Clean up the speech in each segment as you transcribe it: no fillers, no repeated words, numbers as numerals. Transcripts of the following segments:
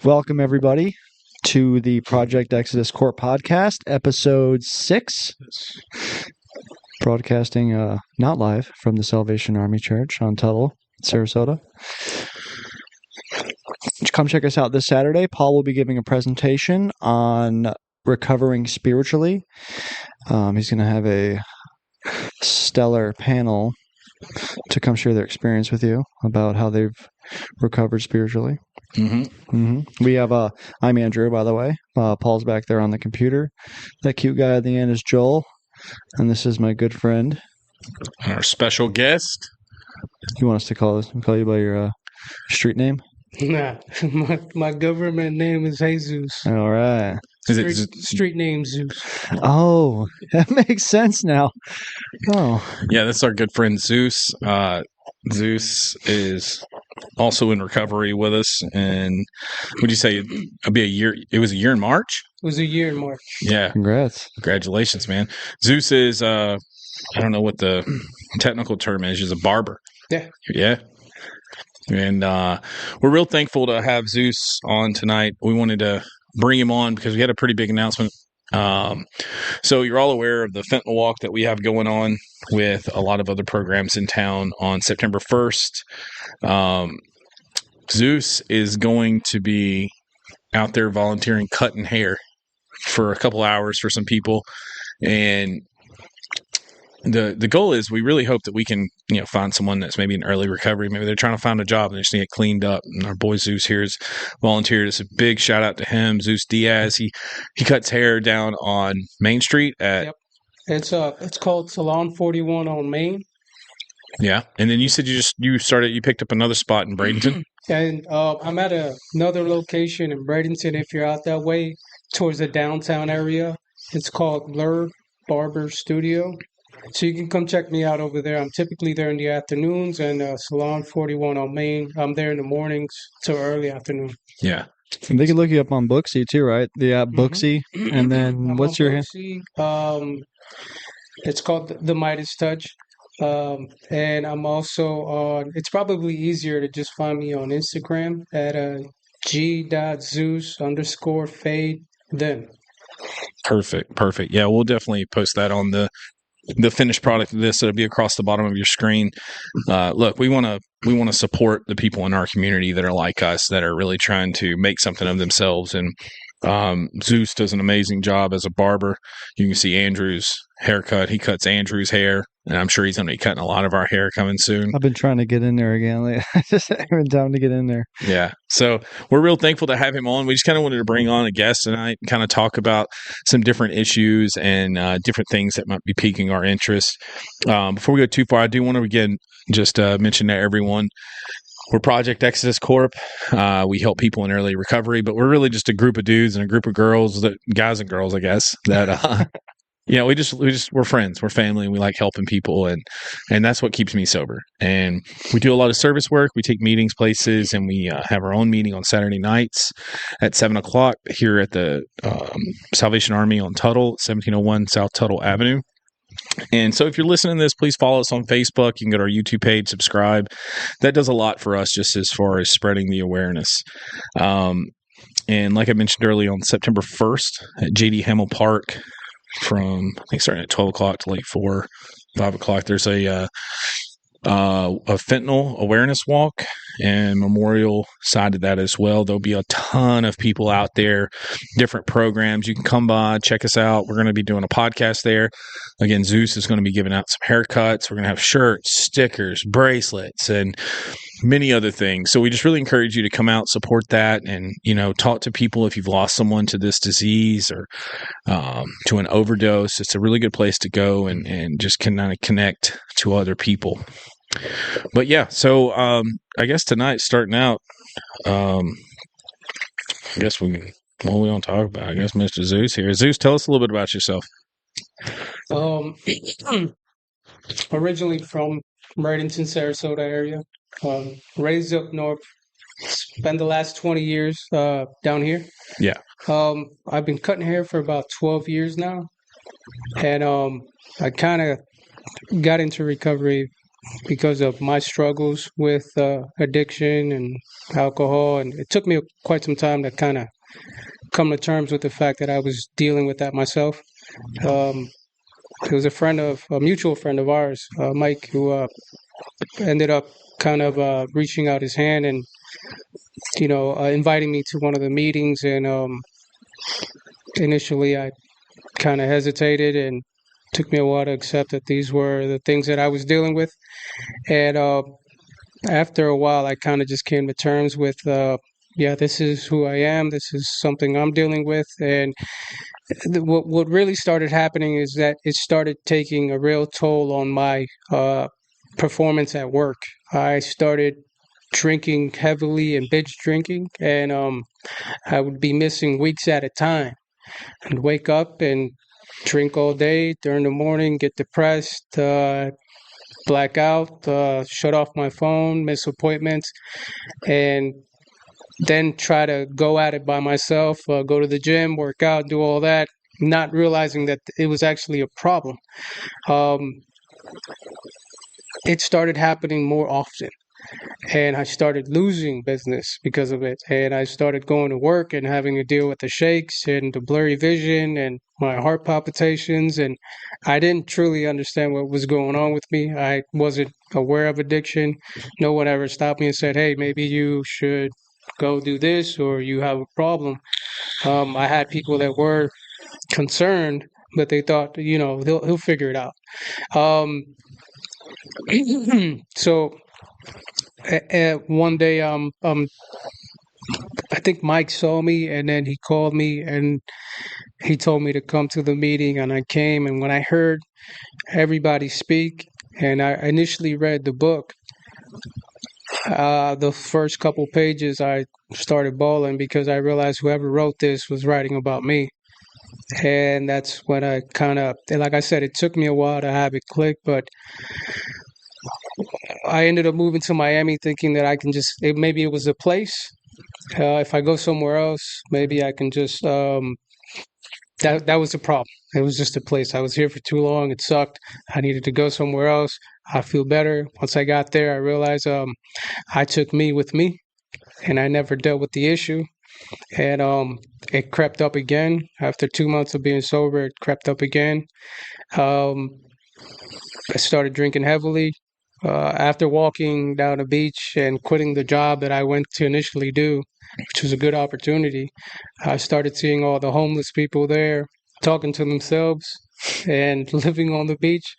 Welcome, everybody, to the Project Exodus Core podcast, episode 6. Broadcasting not live from the Salvation Army Church on Tuttle, Sarasota. Come check us out this Saturday. Paul will be giving a presentation on recovering spiritually. He's going to have a stellar panel to come share their experience with you about how they've recovered spiritually. We have I'm Andrew, by the way. Paul's back there on the computer. That cute guy at the end is Joel, and this is my good friend, our special guest. You want us to call you by your street name? Nah, my government name is Jesus. All right. Street name Zeus. Oh, that makes sense now. Oh, yeah, that's our good friend Zeus. Zeus is also in recovery with us, and would you say it'll be a year? It was a year in March. It was a year in March. Yeah, congratulations, man. Zeus is I don't know what the technical term is. He's a barber. Yeah. And we're real thankful to have Zeus on tonight. We wanted to bring him on because we had a pretty big announcement. So you're all aware of the fentanyl walk that we have going on with a lot of other programs in town on September 1st. Zeus is going to be out there volunteering cutting hair for a couple hours for some people. And the goal is we really hope that we can, find someone that's maybe in early recovery. Maybe they're trying to find a job and they just need to get cleaned up. And our boy Zeus here has volunteered. It's a big shout out to him, Zeus Diaz. He cuts hair down on Main Street at. Yep. It's called Salon 41 on Main. Yeah, and then you said you picked up another spot in Bradenton. And I'm at another location in Bradenton. If you're out that way towards the downtown area, it's called Lur Barber Studio. So you can come check me out over there. I'm typically there in the afternoons, and Salon 41 on Main. I'm there in the mornings till early afternoon. Yeah. And they can look you up on Booksy too, right? The app Booksy. And then what's your Booksy. It's called The Midas Touch. And I'm also on, it's probably easier to just find me on Instagram at g.zeus_fade then. Perfect. Yeah, we'll definitely post that on the finished product of this. It'll be across the bottom of your screen. Look, we want to support the people in our community that are like us, that are really trying to make something of themselves. And Zeus does an amazing job as a barber. You can see Andrew's haircut. He cuts Andrew's hair, and I'm sure he's going to be cutting a lot of our hair coming soon. I've been trying to get in there again. I just haven't time to get in there. Yeah. So we're real thankful to have him on. We just kind of wanted to bring on a guest tonight and kind of talk about some different issues and different things that might be piquing our interest. Before we go too far, I do want to again just mention to everyone, we're Project Exodus Corp. We help people in early recovery, but we're really just a group of dudes and a group of girls, guys and girls, I guess, that we're friends, we're family, and we like helping people, and that's what keeps me sober. And we do a lot of service work. We take meetings places, and we have our own meeting on Saturday nights at 7:00 here at the Salvation Army on Tuttle, 1701 South Tuttle Avenue. And so if you're listening to this, please follow us on Facebook. You can go to our YouTube page, subscribe. That does a lot for us just as far as spreading the awareness. And like I mentioned earlier, on September 1st at J.D. Hamill Park, from I think starting at 12:00 to like 5:00, there's a fentanyl awareness walk and memorial side of that as well. There'll be a ton of people out there, different programs. You can come by, check us out. We're going to be doing a podcast there. Again, Zeus is going to be giving out some haircuts. We're going to have shirts, stickers, bracelets, and many other things. So we just really encourage you to come out, support that, and talk to people if you've lost someone to this disease or to an overdose. It's a really good place to go and just kind of connect to other people. But yeah, so I guess tonight, starting out, I guess what we want to talk about? I guess Mr. Zeus here. Zeus, tell us a little bit about yourself. Originally from Bradenton, Sarasota area, raised up north, spent the last 20 years down here. Yeah. I've been cutting hair for about 12 years now, and I kind of got into recovery because of my struggles with addiction and alcohol. And it took me quite some time to kind of come to terms with the fact that I was dealing with that myself. Um, it was a mutual friend of ours, Mike, who ended up kind of reaching out his hand and, inviting me to one of the meetings. And initially, I kind of hesitated and took me a while to accept that these were the things that I was dealing with. And after a while, I kind of just came to terms with, yeah, this is who I am. This is something I'm dealing with. And what really started happening is that it started taking a real toll on my performance at work. I started drinking heavily and binge drinking, and I would be missing weeks at a time and wake up and drink all day during the morning, get depressed, black out, shut off my phone, miss appointments, and then try to go at it by myself, go to the gym, work out, do all that, not realizing that it was actually a problem. Um, it started happening more often. And I started losing business because of it. And I started going to work and having to deal with the shakes and the blurry vision and my heart palpitations. And I didn't truly understand what was going on with me. I wasn't aware of addiction. No one ever stopped me and said, hey, maybe you should go do this or you have a problem. I had people that were concerned, but they thought, he'll figure it out. So one day, I think Mike saw me and then he called me and he told me to come to the meeting, and I came. And when I heard everybody speak and I initially read the book, the first couple pages, I started bawling because I realized whoever wrote this was writing about me. And that's when I kind of, like I said, it took me a while to have it click, but I ended up moving to Miami thinking that I can maybe it was a place. If I go somewhere else, maybe I can just, that was the problem. It was just a place. I was here for too long. It sucked. I needed to go somewhere else. I feel better. Once I got there, I realized I took me with me and I never dealt with the issue. And it crept up again. After 2 months of being sober, it crept up again. I started drinking heavily. After walking down the beach and quitting the job that I went to initially do, which was a good opportunity, I started seeing all the homeless people there talking to themselves and living on the beach.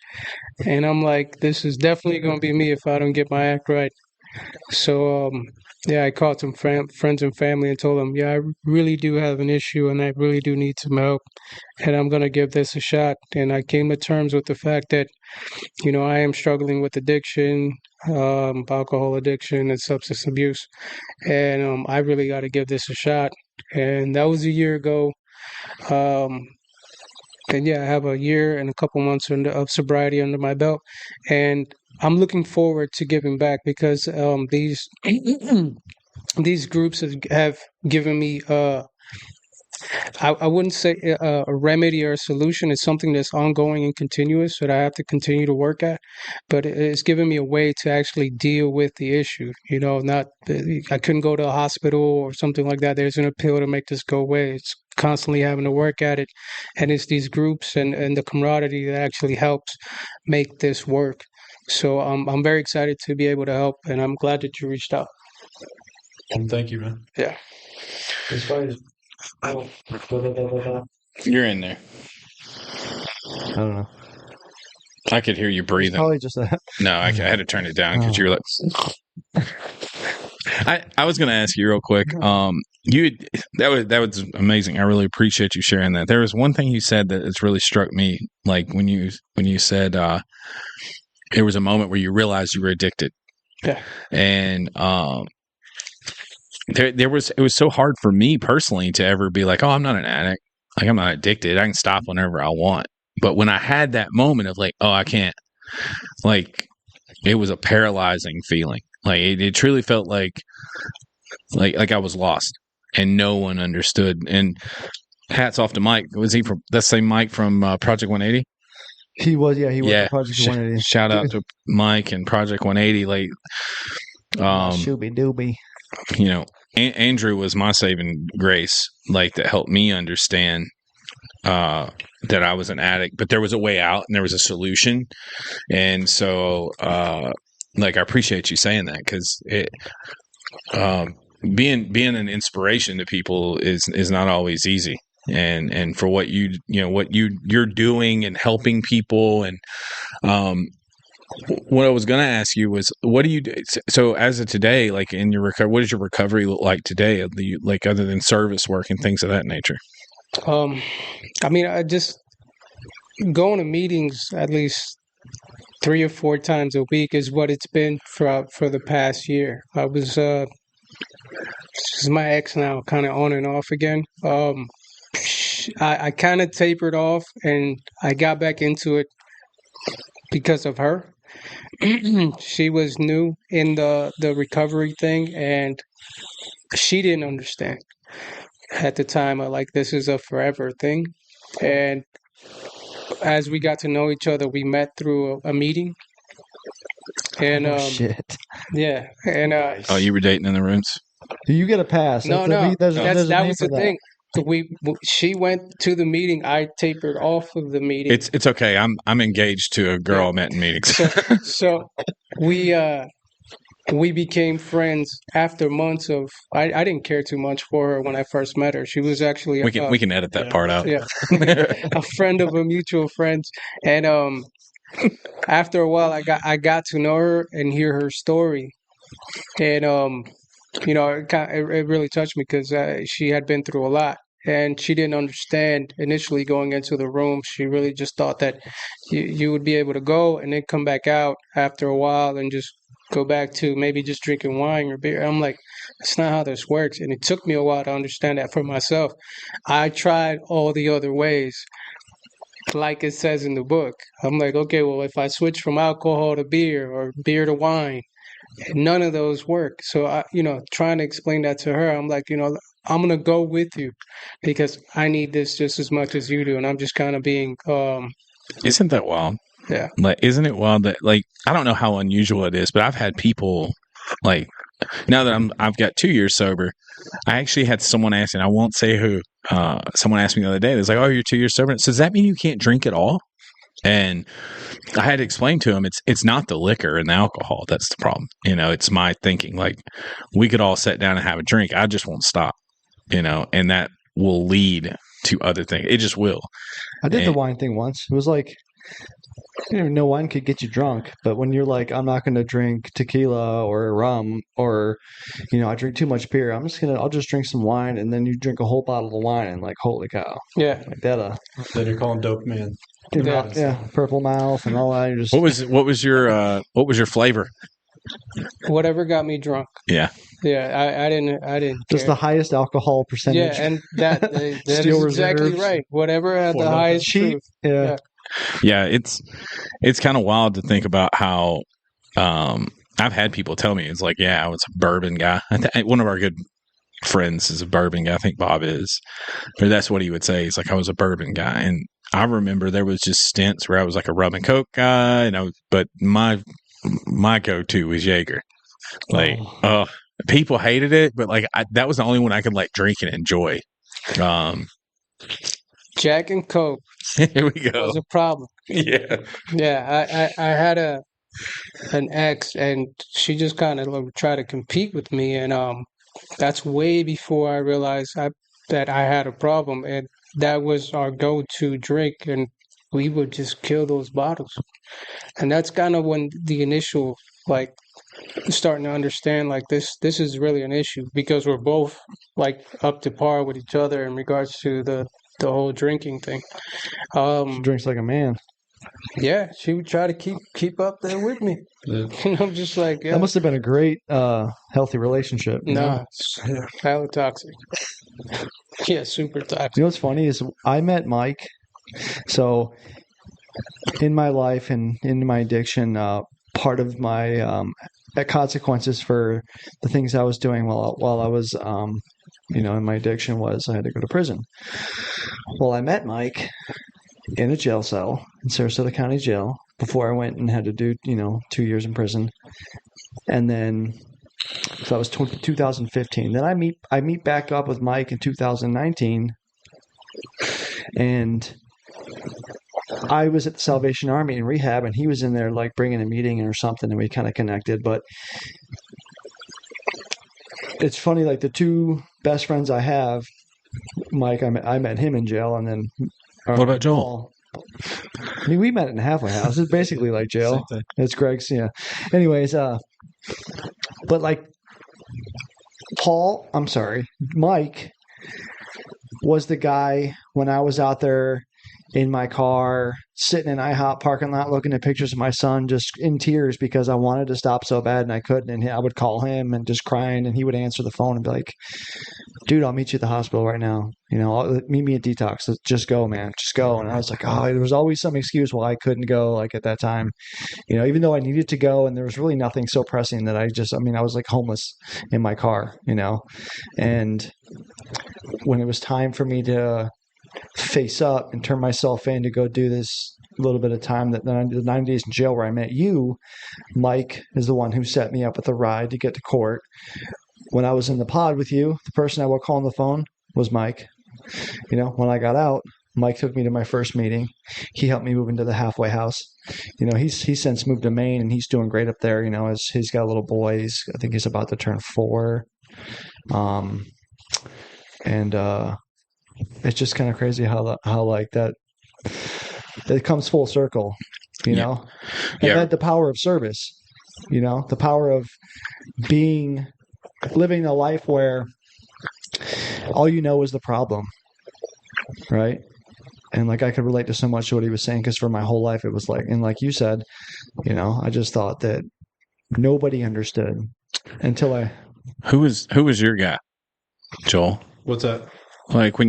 And I'm like, this is definitely going to be me if I don't get my act right. So, yeah, I called some friends and family and told them, yeah, I really do have an issue and I really do need some help. And I'm going to give this a shot. And I came to terms with the fact that, I am struggling with addiction, alcohol addiction and substance abuse. And I really got to give this a shot. And that was a year ago. And yeah, I have a year and a couple months of sobriety under my belt. And I'm looking forward to giving back because these these groups have given me I wouldn't say a remedy or a solution. It's something that's ongoing and continuous that I have to continue to work at. But it's given me a way to actually deal with the issue. Not I couldn't go to a hospital or something like that. There's an pill to make this go away. It's constantly having to work at it. And it's these groups and the camaraderie that actually helps make this work. So I'm very excited to be able to help, and I'm glad that you reached out. Thank you, man. Yeah. As far as You're in there. I don't know. I could hear you It's breathing. probably just that. No, I had to turn it down because you were like. I was going to ask you real quick. That was amazing. I really appreciate you sharing that. There was one thing you said that has really struck me, like when you said there was a moment where you realized you were addicted. Yeah. And it was so hard for me personally to ever be like, oh, I'm not an addict. Like, I'm not addicted. I can stop whenever I want. But when I had that moment of like, oh, I can't, like, it was a paralyzing feeling. Like it truly felt like I was lost and no one understood. And hats off to Mike. Was he from that same Mike from Project 180? He was, yeah, he was Yeah. the Project 180. Shout out to Mike and Project 180. Like, Shooby dooby. you know, Andrew was my saving grace, like that helped me understand that I was an addict, but there was a way out and there was a solution. And so, like, I appreciate you saying that, because it, being an inspiration to people is not always easy. And for what you're doing and helping people. And what I was going to ask you was, what do you do? So as of today, like in your recovery, what does your recovery look like today? Like other than service work and things of that nature? I mean, I just going to meetings at least 3 or 4 times a week is what it's been for the past year. I was this is my ex now, kind of on and off again. I kind of tapered off, and I got back into it because of her. She was new in the recovery thing, and she didn't understand at the time. Like, this is a forever thing, and as we got to know each other, we met through a meeting, and Oh, shit. yeah, and Oh, you were dating in the rooms? You get a pass. no, There's a that name was for the thing. She went to the meeting. I tapered off of the meeting. It's okay. I'm engaged to a girl I met in meetings. So we became friends after months of. I didn't care too much for her when I first met her. She was actually we can edit that part out. yeah, a friend of a mutual friend, and after a while, I got to know her and hear her story, and it really touched me because she had been through a lot, and she didn't understand initially going into the room. She really just thought that you would be able to go and then come back out after a while and just go back to maybe just drinking wine or beer. I'm like, that's not how this works, and it took me a while to understand that for myself. I tried all the other ways, like it says in the book. I'm like, okay, well, if I switch from alcohol to beer or beer to wine, none of those work. So trying to explain that to her, I'm like, I'm gonna go with you because I need this just as much as you do, and I'm just kind of being, Isn't that wild? yeah, Like, isn't it wild that, like, I don't know how unusual it is, but I've had people, like, now that I've got 2 years sober, I actually had someone ask, and I won't say who. Someone asked me the other day. They was like, "Oh, you're 2 years sober." So does that mean you can't drink at all? And I had to explain to him, it's not the liquor and the alcohol that's the problem. It's my thinking. Like, we could all sit down and have a drink. I just won't stop. And that will lead to other things. It just will. I did the wine thing once. It was like, no wine could get you drunk, but when you're like, I'm not going to drink tequila or rum, or I drink too much beer, I'll just drink some wine, and then you drink a whole bottle of wine, and like, holy cow, yeah, like that. Then you're calling dopamine. Yeah, purple mouth and all that. You're just, what was your flavor? whatever got me drunk. Yeah. Yeah, I didn't just care. the highest alcohol percentage. Yeah, and that is Steel exactly reserves. right. Whatever had the highest cheap. truth. Yeah. Yeah, it's kind of wild to think about how I've had people tell me, it's like, yeah, I was a bourbon guy. One of our good friends is a bourbon guy. I think Bob is, or that's what he would say. He's like, I was a bourbon guy, and I remember there was just stints where I was like a rum and coke guy, and but my go-to was Jaeger. Like, people hated it, but like that was the only one I could like drink and enjoy. Jack and Coke Here we go. was a problem. Yeah. Yeah, I had an ex, and she just kind of tried to compete with me, and that's way before I realized that I had a problem, and that was our go-to drink, and we would just kill those bottles, and that's kind of when the initial, like, starting to understand, like, this is really an issue because we're both like up to par with each other in regards to the whole drinking thing. She drinks like a man. Yeah, she would try to keep up there with me. Yeah. And I'm just like, yeah, That must have been a great, healthy relationship. nah, it's hella toxic. Yeah, super toxic. You know what's funny is I met Mike. So in my life and in my addiction, part of my consequences for the things I was doing while I was, in my addiction was I had to go to prison. Well, I met Mike, in a jail cell in Sarasota County Jail before I went and had to do, 2 years in prison. And then, so that was 2015. Then I meet back up with Mike in 2019, and I was at the Salvation Army in rehab, and he was in there like bringing a meeting or something, and we kind of connected. But it's funny, like the two best friends I have, Mike, I met him in jail, and then What about Joel? Paul. I mean, we met in a halfway house. It's basically like jail. It's Greg's, yeah. Anyways, but like Mike was the guy when I was out there in my car, sitting in IHOP parking lot, looking at pictures of my son, just in tears because I wanted to stop so bad and I couldn't. And I would call him and just crying, and he would answer the phone and be like, "Dude, I'll meet you at the hospital right now. Meet me at detox. Let's just go, man. Just go." And I was like, oh, there was always some excuse why I couldn't go. Like at that time, even though I needed to go, and there was really nothing so pressing that I was like homeless in my car, and when it was time for me to face up and turn myself in to go do this little bit of time, that the 9 days in jail where I met you, Mike is the one who set me up with a ride to get to court. When I was in the pod with you, the person I would call on the phone was Mike. When I got out, Mike took me to my first meeting. He helped me move into the halfway house. He's since moved to Maine, and he's doing great up there. As he's got a little boy. I think he's about to turn 4. It's just kind of crazy how like that it comes full circle, and then the power of service, the power of living a life where all is the problem, right? And like I could relate to so much of what he was saying, because for my whole life it was like, and like you said, I just thought that nobody understood until I. Who was your guy, Joel? What's that? Like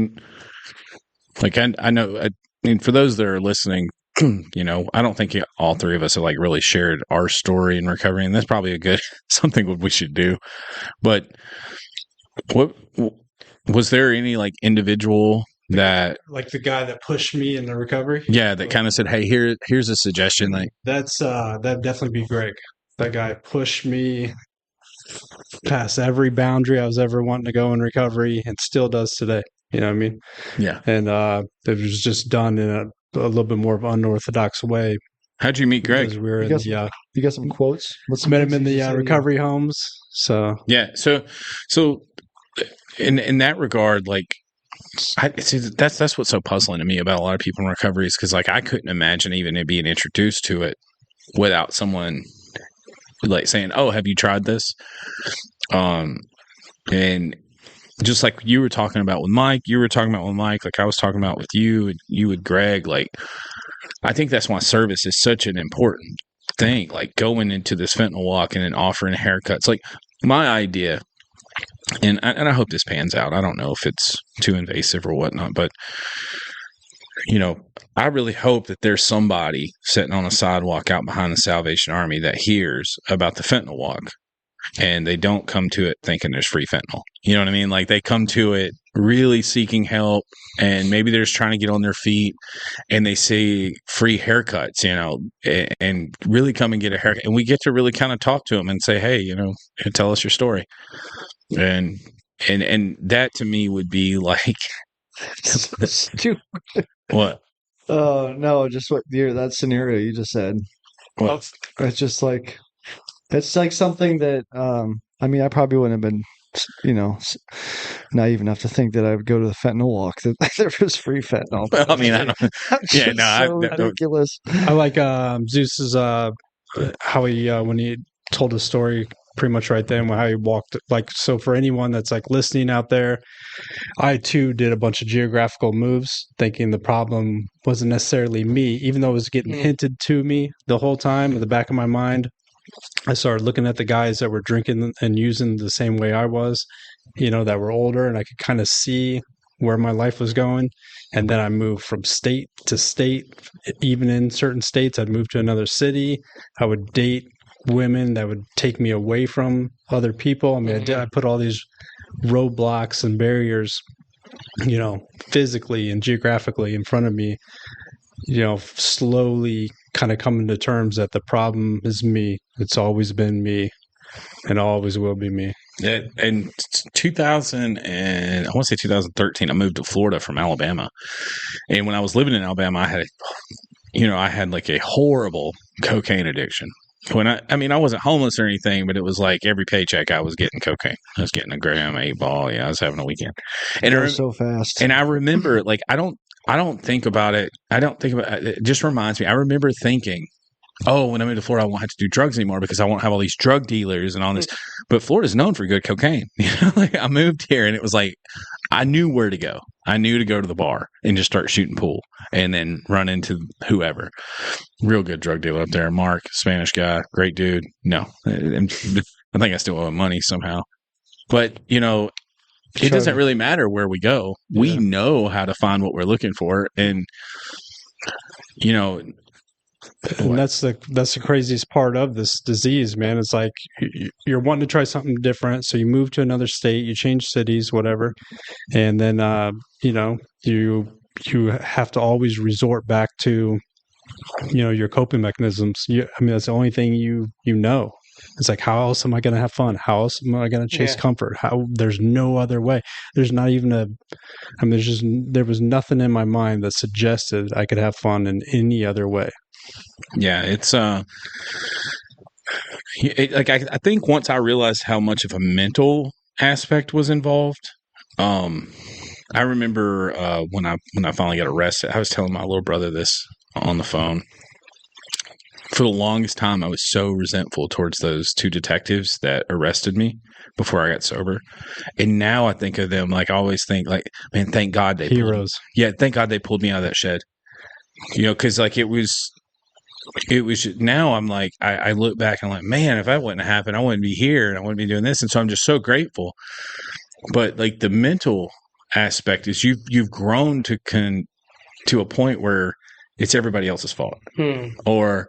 I know. I mean, for those that are listening, I don't think all three of us have like really shared our story in recovery, and that's probably something we should do. But what was there any like individual that, like the guy that pushed me in the recovery? Yeah, that kind of said, "Hey, here's a suggestion." Like that'd definitely be Greg. That guy pushed me past every boundary I was ever wanting to go in recovery, and still does today. You know what I mean? Yeah. And it was just done in a little bit more of an unorthodox way. How'd you meet Greg? We were you got some quotes? Met him in the recovery homes. So yeah. So in that regard, like, I see that's what's so puzzling to me about a lot of people in recovery, is because like I couldn't imagine even being introduced to it without someone like saying, "Oh, have you tried this?" And just like you were talking about with Mike, like I was talking about with you and you with Greg, like I think that's why service is such an important thing. Like going into this fentanyl walk and then offering haircuts. Like my idea, and I hope this pans out. I don't know if it's too invasive or whatnot, but I really hope that there's somebody sitting on a sidewalk out behind the Salvation Army that hears about the fentanyl walk, and they don't come to it thinking there's free fentanyl. You know what I mean? Like they come to it really seeking help, and maybe they're just trying to get on their feet, and they see free haircuts, and really come and get a haircut. And we get to really kind of talk to them and say, "Hey, tell us your story." And that to me would be like Stupid. What? Oh no, just that scenario you just said. What? It's just like something that I probably wouldn't have been naive enough to think that I would go to the fentanyl walk, that there was free fentanyl. Well, I mean, I don't. Yeah, no, ridiculous. I like Zeus's how he when he told his story pretty much right then, how he walked. Like, so for anyone that's like listening out there, I too did a bunch of geographical moves, thinking the problem wasn't necessarily me, even though it was getting hinted to me the whole time in the back of my mind. I started looking at the guys that were drinking and using the same way I was, that were older, and I could kind of see where my life was going. And then I moved from state to state. Even in certain states, I'd move to another city. I would date women that would take me away from other people. I mean, I put all these roadblocks and barriers, physically and geographically in front of me. slowly kind of coming to terms that the problem is me. It's always been me and always will be me. Yeah, in 2000 and I want to say 2013, I moved to Florida from Alabama. And when I was living in Alabama, I had like a horrible cocaine addiction. I wasn't homeless or anything, but it was like every paycheck I was getting cocaine. I was getting a gram, 8 ball. Yeah, I was having a weekend. And That was so fast. And I remember, like, I don't think about it. It just reminds me. I remember thinking, oh, when I moved to Florida, I won't have to do drugs anymore because I won't have all these drug dealers and all this. But Florida's known for good cocaine. Like I moved here and it was like, I knew where to go. I knew to go to the bar and just start shooting pool and then run into whoever. Real good drug dealer up there. Mark, Spanish guy, great dude. No, and I think I still owe him money somehow. But, it doesn't really matter where we go. Yeah. We know how to find what we're looking for. And, and that's the craziest part of this disease, man. It's like you're wanting to try something different, so you move to another state, you change cities, whatever, and then you have to always resort back to your coping mechanisms. That's the only thing you know. It's like, how else am I going to have fun? How else am I going to chase comfort? There's no other way. There's not even there was nothing in my mind that suggested I could have fun in any other way. Yeah, it's I think once I realized how much of a mental aspect was involved, I remember when I finally got arrested, I was telling my little brother this on the phone. For the longest time, I was so resentful towards those two detectives that arrested me before I got sober. And now I think of them, like I always think, like, man, thank God they heroes. Thank God they pulled me out of that shed. Because like it was now I'm like, I look back and I'm like, man, if that wouldn't have happened, I wouldn't be here and I wouldn't be doing this. And so I'm just so grateful. But like the mental aspect is you've grown to a point where it's everybody else's fault. Or,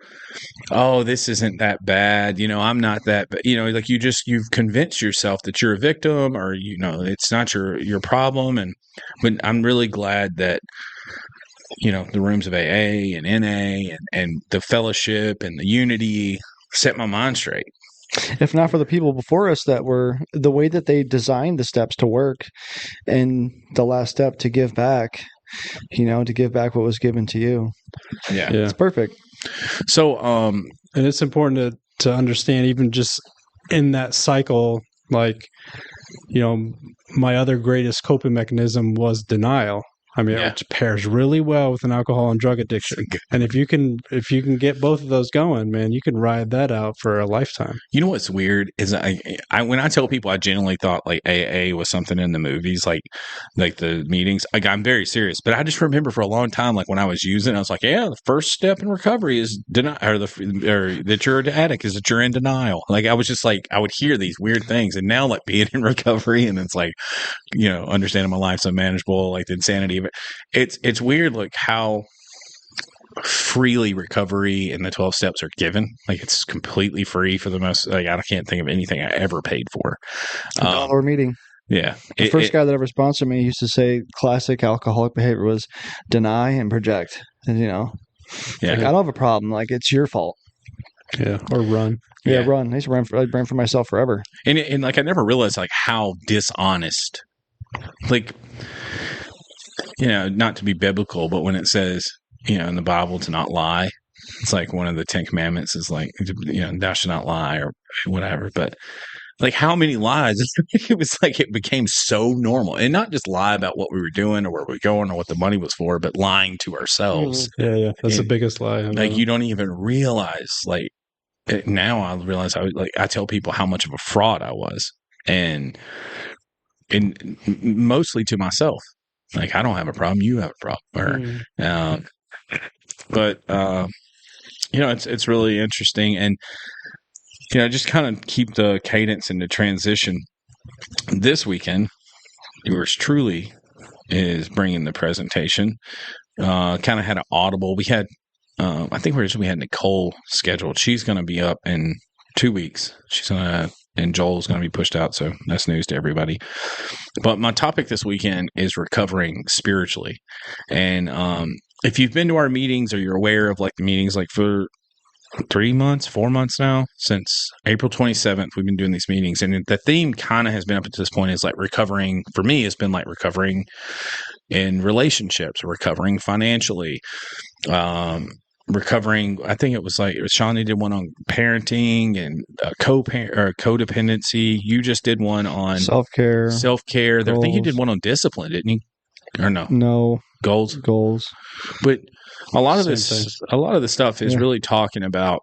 oh, this isn't that bad. I'm not that bad. Like you've convinced yourself that you're a victim or, it's not your problem. But I'm really glad that, the rooms of AA and NA and the fellowship and the unity set my mind straight. If not for the people before us that were the way that they designed the steps to work and the last step to give back, to give back what was given to you. Yeah. It's perfect. So, and it's important to understand even just in that cycle, like, my other greatest coping mechanism was denial. It pairs really well with an alcohol and drug addiction. And if you can get both of those going, man, you can ride that out for a lifetime. You know what's weird is I when I tell people I genuinely thought like AA was something in the movies, like the meetings. Like I'm very serious, but I just remember for a long time, like when I was using, I was like, yeah, the first step in recovery is deny, or that you're an addict is that you're in denial. Like I was just like I would hear these weird things, and now like being in recovery and it's like understanding my life's unmanageable, like the insanity. But it's weird, like how freely recovery and the 12 steps are given. Like it's completely free for the most. Like I can't think of anything I ever paid for. $1 meeting. Yeah. The first guy that ever sponsored me used to say classic alcoholic behavior was deny and project. And like, I don't have a problem. Like it's your fault. Yeah. Or run. Yeah, run. I used to ran for myself forever. And like I never realized like how dishonest. Like not to be biblical, but when it says, in the Bible to not lie, it's like one of the 10 commandments is like, thou shalt not lie or whatever. But like how many lies? It was like it became so normal, and not just lie about what we were doing or where we were going or what the money was for, but lying to ourselves. Yeah. That's the biggest lie. Like you don't even realize, like now I realize I tell people how much of a fraud I was, and mostly to myself. Like, I don't have a problem. You have a problem. But it's really interesting. And, just kind of keep the cadence and the transition. This weekend, yours truly is bringing the presentation. Kind of had an audible. We had, I think we had Nicole scheduled. She's going to be up in 2 weeks. And Joel's going to be pushed out, so that's news to everybody. But my topic this weekend is recovering spiritually. And if you've been to our meetings or you're aware of like the meetings, like for 3 months, 4 months now, since April 27th, we've been doing these meetings. And the theme kind of has been up to this point is like recovering. For me, it's been like recovering in relationships, recovering financially, recovering. I think it was like Shawnee did one on parenting and co-parent or codependency. You just did one on Self-care. I think you did goals. one on discipline, didn't you? Or no? No. Goals. But a lot of this stuff is really talking about,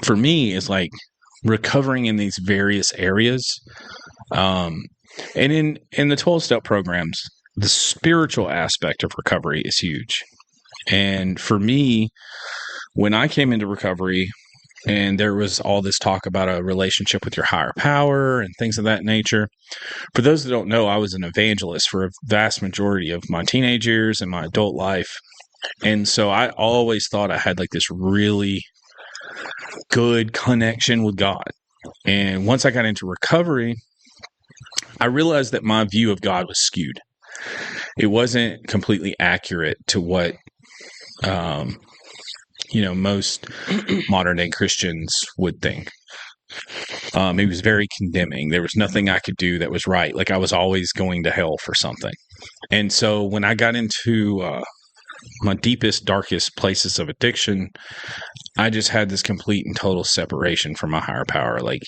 for me, is like recovering in these various areas. And in the 12-step programs, the spiritual aspect of recovery is huge. And for me, when I came into recovery and there was all this talk about a relationship with your higher power and things of that nature, for those that don't know, I was an evangelist for a vast majority of my teenage years and my adult life. And so I always thought I had like this really good connection with God. And once I got into recovery, I realized that my view of God was skewed. It wasn't completely accurate to what, most modern day Christians would think. It was very condemning. There was nothing I could do that was right. Like I was always going to hell for something. And so when I got into my deepest, darkest places of addiction, I just had this complete and total separation from my higher power. Like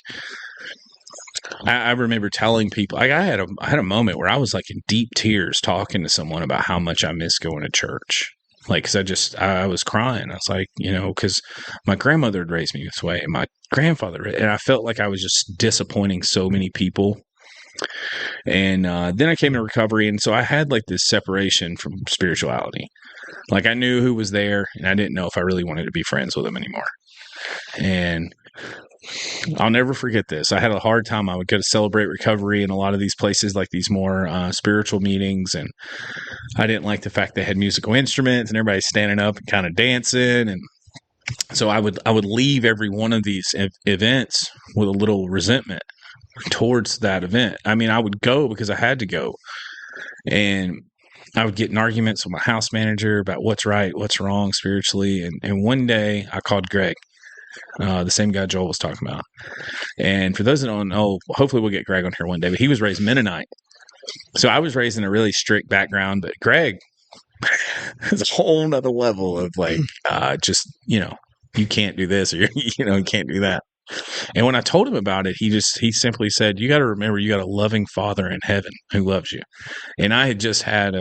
I remember telling people, like I had a moment where I was like in deep tears talking to someone about how much I miss going to church. Like, cause I was crying. I was like, cause my grandmother had raised me this way and my grandfather, and I felt like I was just disappointing so many people. And then I came to recovery. And so I had like this separation from spirituality. Like I knew who was there and I didn't know if I really wanted to be friends with them anymore. And I'll never forget this. I had a hard time. I would go to Celebrate Recovery in a lot of these places, like these more spiritual meetings. And I didn't like the fact they had musical instruments and everybody's standing up and kind of dancing. And so I would leave every one of these events with a little resentment towards that event. I mean, I would go because I had to go. And I would get in arguments with my house manager about what's right, what's wrong spiritually. And one day I called Greg, the same guy Joel was talking about. And for those that don't know, hopefully we'll get Greg on here one day, but he was raised Mennonite. So I was raised in a really strict background, but Greg is a whole nother level of like, you can't do this or, you can't do that. And when I told him about it, he simply said, you got to remember, you got a loving Father in heaven who loves you. And I had just had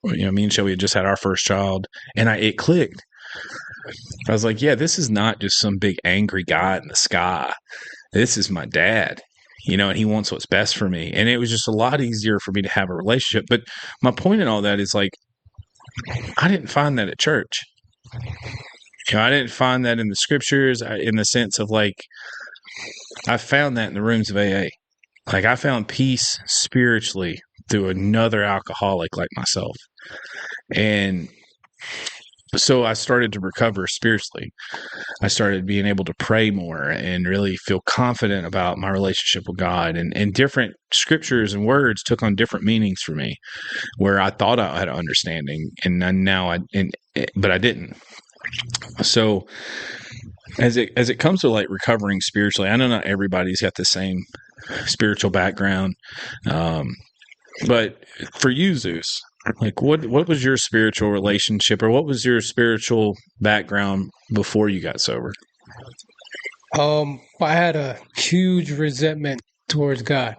me and Shelby had just had our first child, and it clicked. I was like, yeah, this is not just some big angry God in the sky. This is my dad, and he wants what's best for me. And it was just a lot easier for me to have a relationship. But my point in all that is like, I didn't find that at church. I didn't find that in the scriptures in the sense of like, I found that in the rooms of AA. Like I found peace spiritually through another alcoholic like myself. And so I started to recover spiritually. I started being able to pray more and really feel confident about my relationship with God. And different scriptures and words took on different meanings for me, where I thought I had an understanding, and but I didn't. So as it comes to like recovering spiritually, I know not everybody's got the same spiritual background, but for you, Zeus, like what was your spiritual relationship, or what was your spiritual background before you got sober? I had a huge resentment towards God.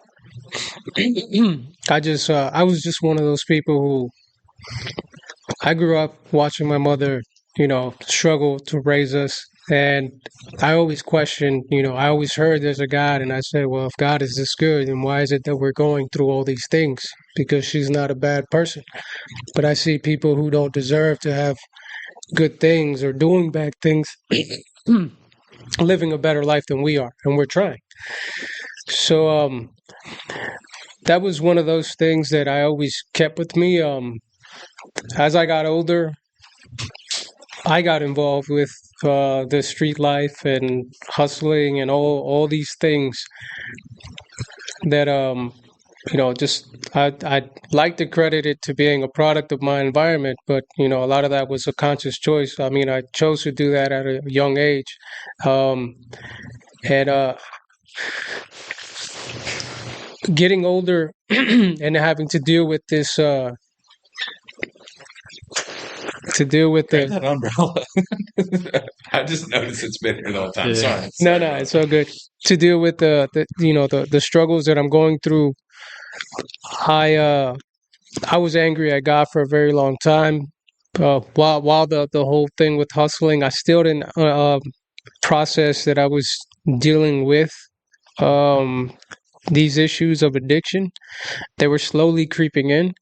I was just one of those people who I grew up watching my mother, struggle to raise us. And I always questioned, I always heard there's a God. And I said, well, if God is this good, then why is it that we're going through all these things? Because she's not a bad person. But I see people who don't deserve to have good things or doing bad things, living a better life than we are. And we're trying. So that was one of those things that I always kept with me. As I got older, I got involved with the street life and hustling and all these things that just I'd like to credit it to being a product of my environment, but a lot of that was a conscious choice. I mean, I chose to do that at a young age, um, and getting older and having to deal with this, to deal with Grab the. that umbrella. I just noticed it's been here the whole time. Yeah. Sorry. No, it's so good to deal with the struggles that I'm going through. I was angry at God for a very long time. While the whole thing with hustling, I still didn't process that I was dealing with um, these issues of addiction. They were slowly creeping in.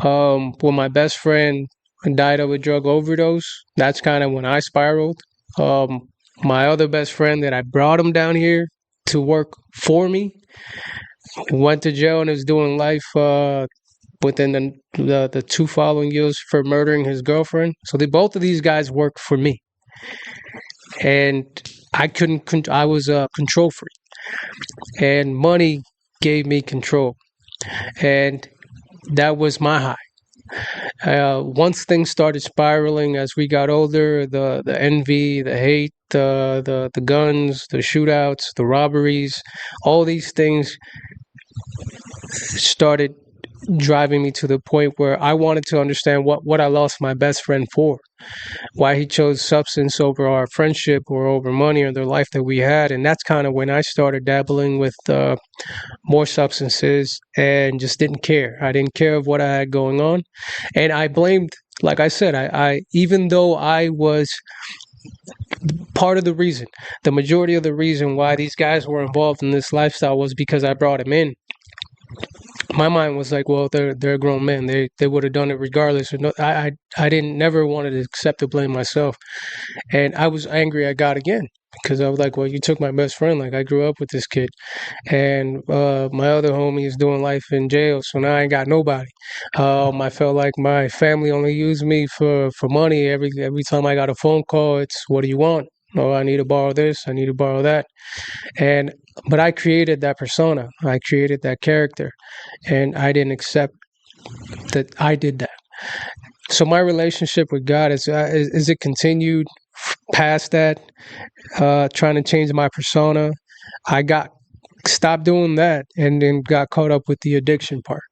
When my best friend died of a drug overdose, that's kind of when I spiraled. Um, my other best friend that I brought him down here to work for me went to jail and is doing life within the 2 following years for murdering his girlfriend. So both of these guys worked for me, and I couldn't. I was a control freak, and money gave me control, and that was my high. Once things started spiraling as we got older, the envy, the hate, the guns, the shootouts, the robberies, all these things started driving me to the point where I wanted to understand what I lost my best friend for, why he chose substance over our friendship or over money or the life that we had. And that's kind of when I started dabbling with more substances and just didn't care. I didn't care of what I had going on. And I blamed, like I said, I even though I was part of the reason, the majority of the reason why these guys were involved in this lifestyle was because I brought him in. My mind was like, well, they're grown men. They would have done it regardless. Or no, I didn't never wanted to accept the blame myself, and I was angry at God again because I was like, well, you took my best friend. Like I grew up with this kid, and my other homie is doing life in jail, so now I ain't got nobody. I felt like my family only used me for money. Every time I got a phone call, it's what do you want? Oh, I need to borrow this. I need to borrow that. And but I created that persona. I created that character, and I didn't accept that I did that. So my relationship with God is it continued past that, trying to change my persona. I got stopped doing that, and then got caught up with the addiction part.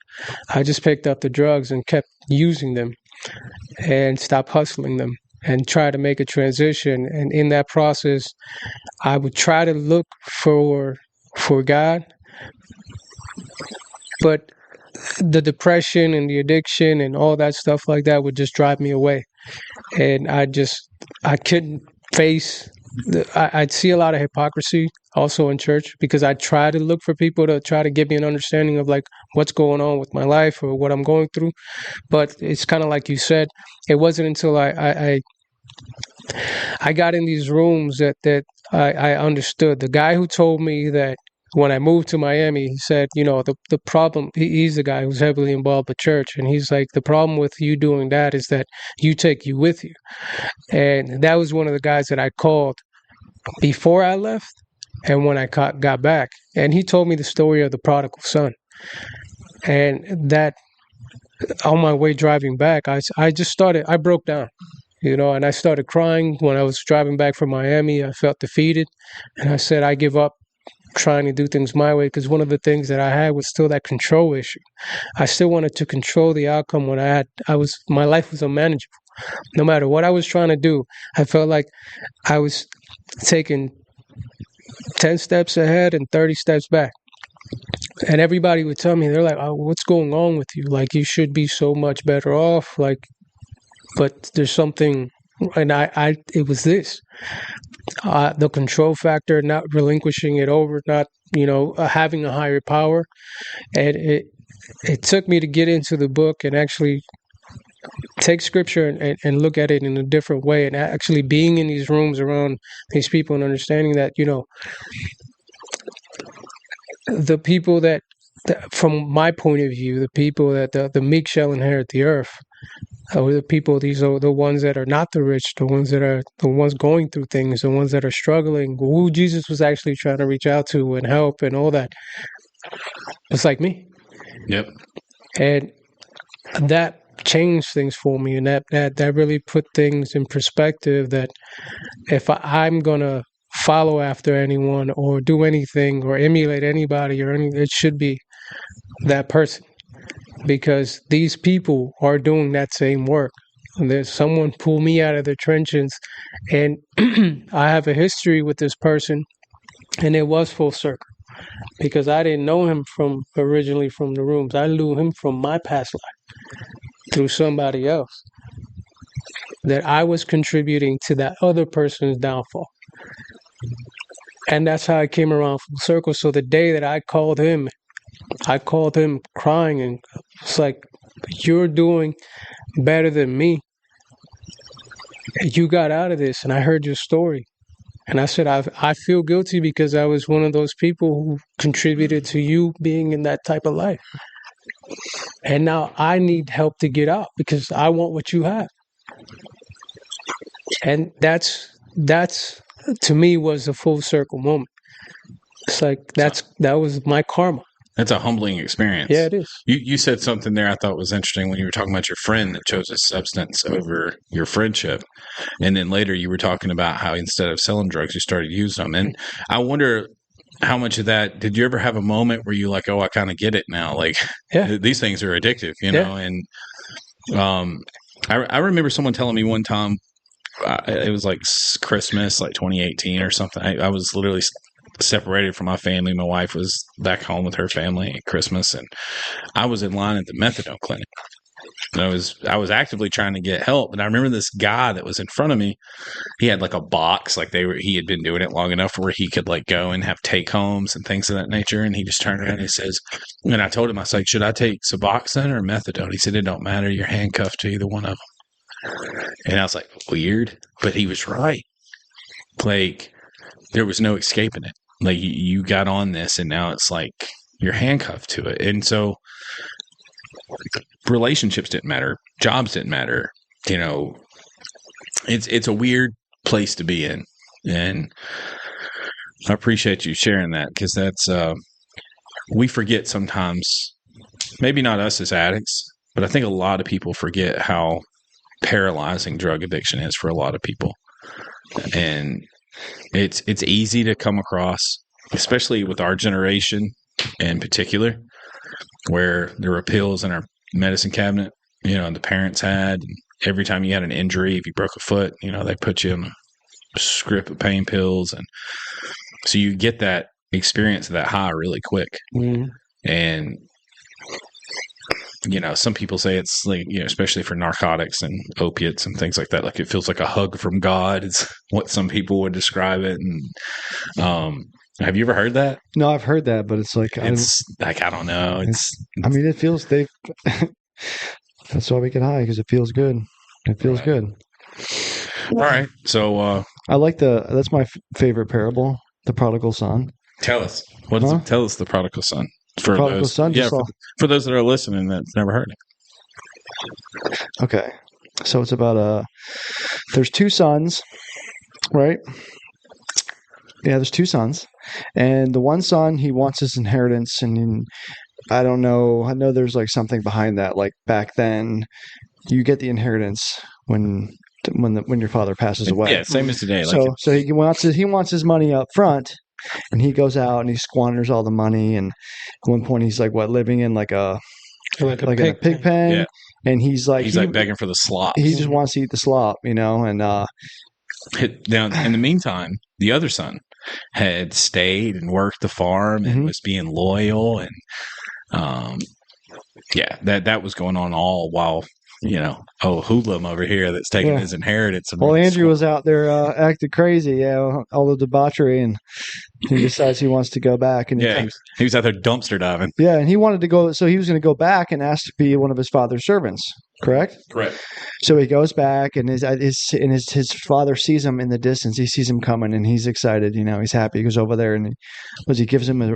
I just picked up the drugs and kept using them, and stopped hustling them, and try to make a transition. And in that process, I would try to look for God, but the depression and the addiction and all that stuff like that would just drive me away, and I couldn't face. I'd see a lot of hypocrisy also in church because I try to look for people to try to give me an understanding of like what's going on with my life or what I'm going through, but it's kind of like you said. It wasn't until I got in these rooms that I understood. The guy who told me that when I moved to Miami, he said, the problem, he's the guy who's heavily involved with church. And he's like, the problem with you doing that is that you take you with you. And that was one of the guys that I called before I left and when I got back. And he told me the story of the prodigal son. And that on my way driving back, I broke down. And I started crying when I was driving back from Miami. I felt defeated, and I said, I give up trying to do things my way, because one of the things that I had was still that control issue. I still wanted to control the outcome when my life was unmanageable. No matter what I was trying to do, I felt like I was taking 10 steps ahead and 30 steps back. And everybody would tell me, they're like, oh, what's going on with you? Like, you should be so much better off. Like, but there's something, and it was this, the control factor, not relinquishing it over, not, having a higher power. And it took me to get into the book and actually take scripture and look at it in a different way, and actually being in these rooms around these people and understanding that, the people that from my point of view, the people that the meek shall inherit the earth, or the people, these are the ones that are not the rich, the ones that are the ones going through things, the ones that are struggling, who Jesus was actually trying to reach out to and help and all that. It's like me. Yep. And that changed things for me, and that really put things in perspective, that if I'm gonna follow after anyone or do anything or emulate anybody or any, it should be that person, because these people are doing that same work. There's someone pulled me out of the trenches, and I have a history with this person, and it was full circle because I didn't know him from originally from the rooms. I knew him from my past life through somebody else, that I was contributing to that other person's downfall. And that's how I came around full circle. So the day that I called him crying, and it's like, you're doing better than me. You got out of this, and I heard your story. And I said, I feel guilty because I was one of those people who contributed to you being in that type of life. And now I need help to get out because I want what you have. And that's to me was a full circle moment. It's like that was my karma. That's a humbling experience. Yeah, it is. You said something there I thought was interesting when you were talking about your friend that chose a substance over your friendship. And then later you were talking about how instead of selling drugs, you started using them. And I wonder how much of that, did you ever have a moment where you like, oh, I kind of get it now? Like, Yeah. These things are addictive, you know? And I remember someone telling me one time, it was like Christmas, like 2018 or something. I was literally separated from my family. My wife was back home with her family at Christmas, and I was in line at the methadone clinic. And I was actively trying to get help. And I remember this guy that was in front of me. He had like a box, like he had been doing it long enough where he could like go and have take homes and things of that nature. And he just turned around and he says, and I told him, I was like, should I take Suboxone or methadone? He said, it don't matter. You're handcuffed to either one of them. And I was like, weird, but he was right. Like there was no escaping it. Like you got on this, and now it's like you're handcuffed to it. And so relationships didn't matter, jobs didn't matter. You know, it's a weird place to be in, and I appreciate you sharing that, because that's we forget sometimes. Maybe not us as addicts, but I think a lot of people forget how paralyzing drug addiction is for a lot of people, and it's easy to come across, especially with our generation in particular, where there were pills in our medicine cabinet, you know, and the parents had. And every time you had an injury, if you broke a foot, you know, they put you on a script of pain pills. And so you get that experience of that high really quick. Mm-hmm. And, you know, some people say it's like, you know, especially for narcotics and opiates and things like that, like it feels like a hug from God is what some people would describe it. And have you ever heard that? No, I've heard that, but it's like, I don't know. I mean, it feels that's why we get high, because it feels good. It feels good. All right. So I like that's my favorite parable, the prodigal son. tell us tell us the prodigal son. For Prodigal those, son. for those that are listening that's never heard it. Okay, so it's about there's two sons, right? Yeah, there's two sons, and the one son, he wants his inheritance, and I don't know. I know there's like something behind that. Like back then, you get the inheritance when your father passes away. Yeah, same as today. So he wants his money up front, and he goes out and he squanders all the money. And at one point, he's like living in like a pig pen. Yeah. And he's like begging for the slop. He just wants to eat the slop, you know. And now, in the meantime, the other son had stayed and worked the farm and was being loyal, and that was going on all while, you know, hoodlum over here that's taking his inheritance. Well, Andrew was out there acting crazy, all the debauchery, and he decides he wants to go back. And he was out there dumpster diving. Yeah, and he wanted to go, so he was going to go back and ask to be one of his father's servants. Correct. So he goes back, and his father sees him in the distance. He sees him coming, and he's excited. You know, he's happy. He goes over there, and he gives him a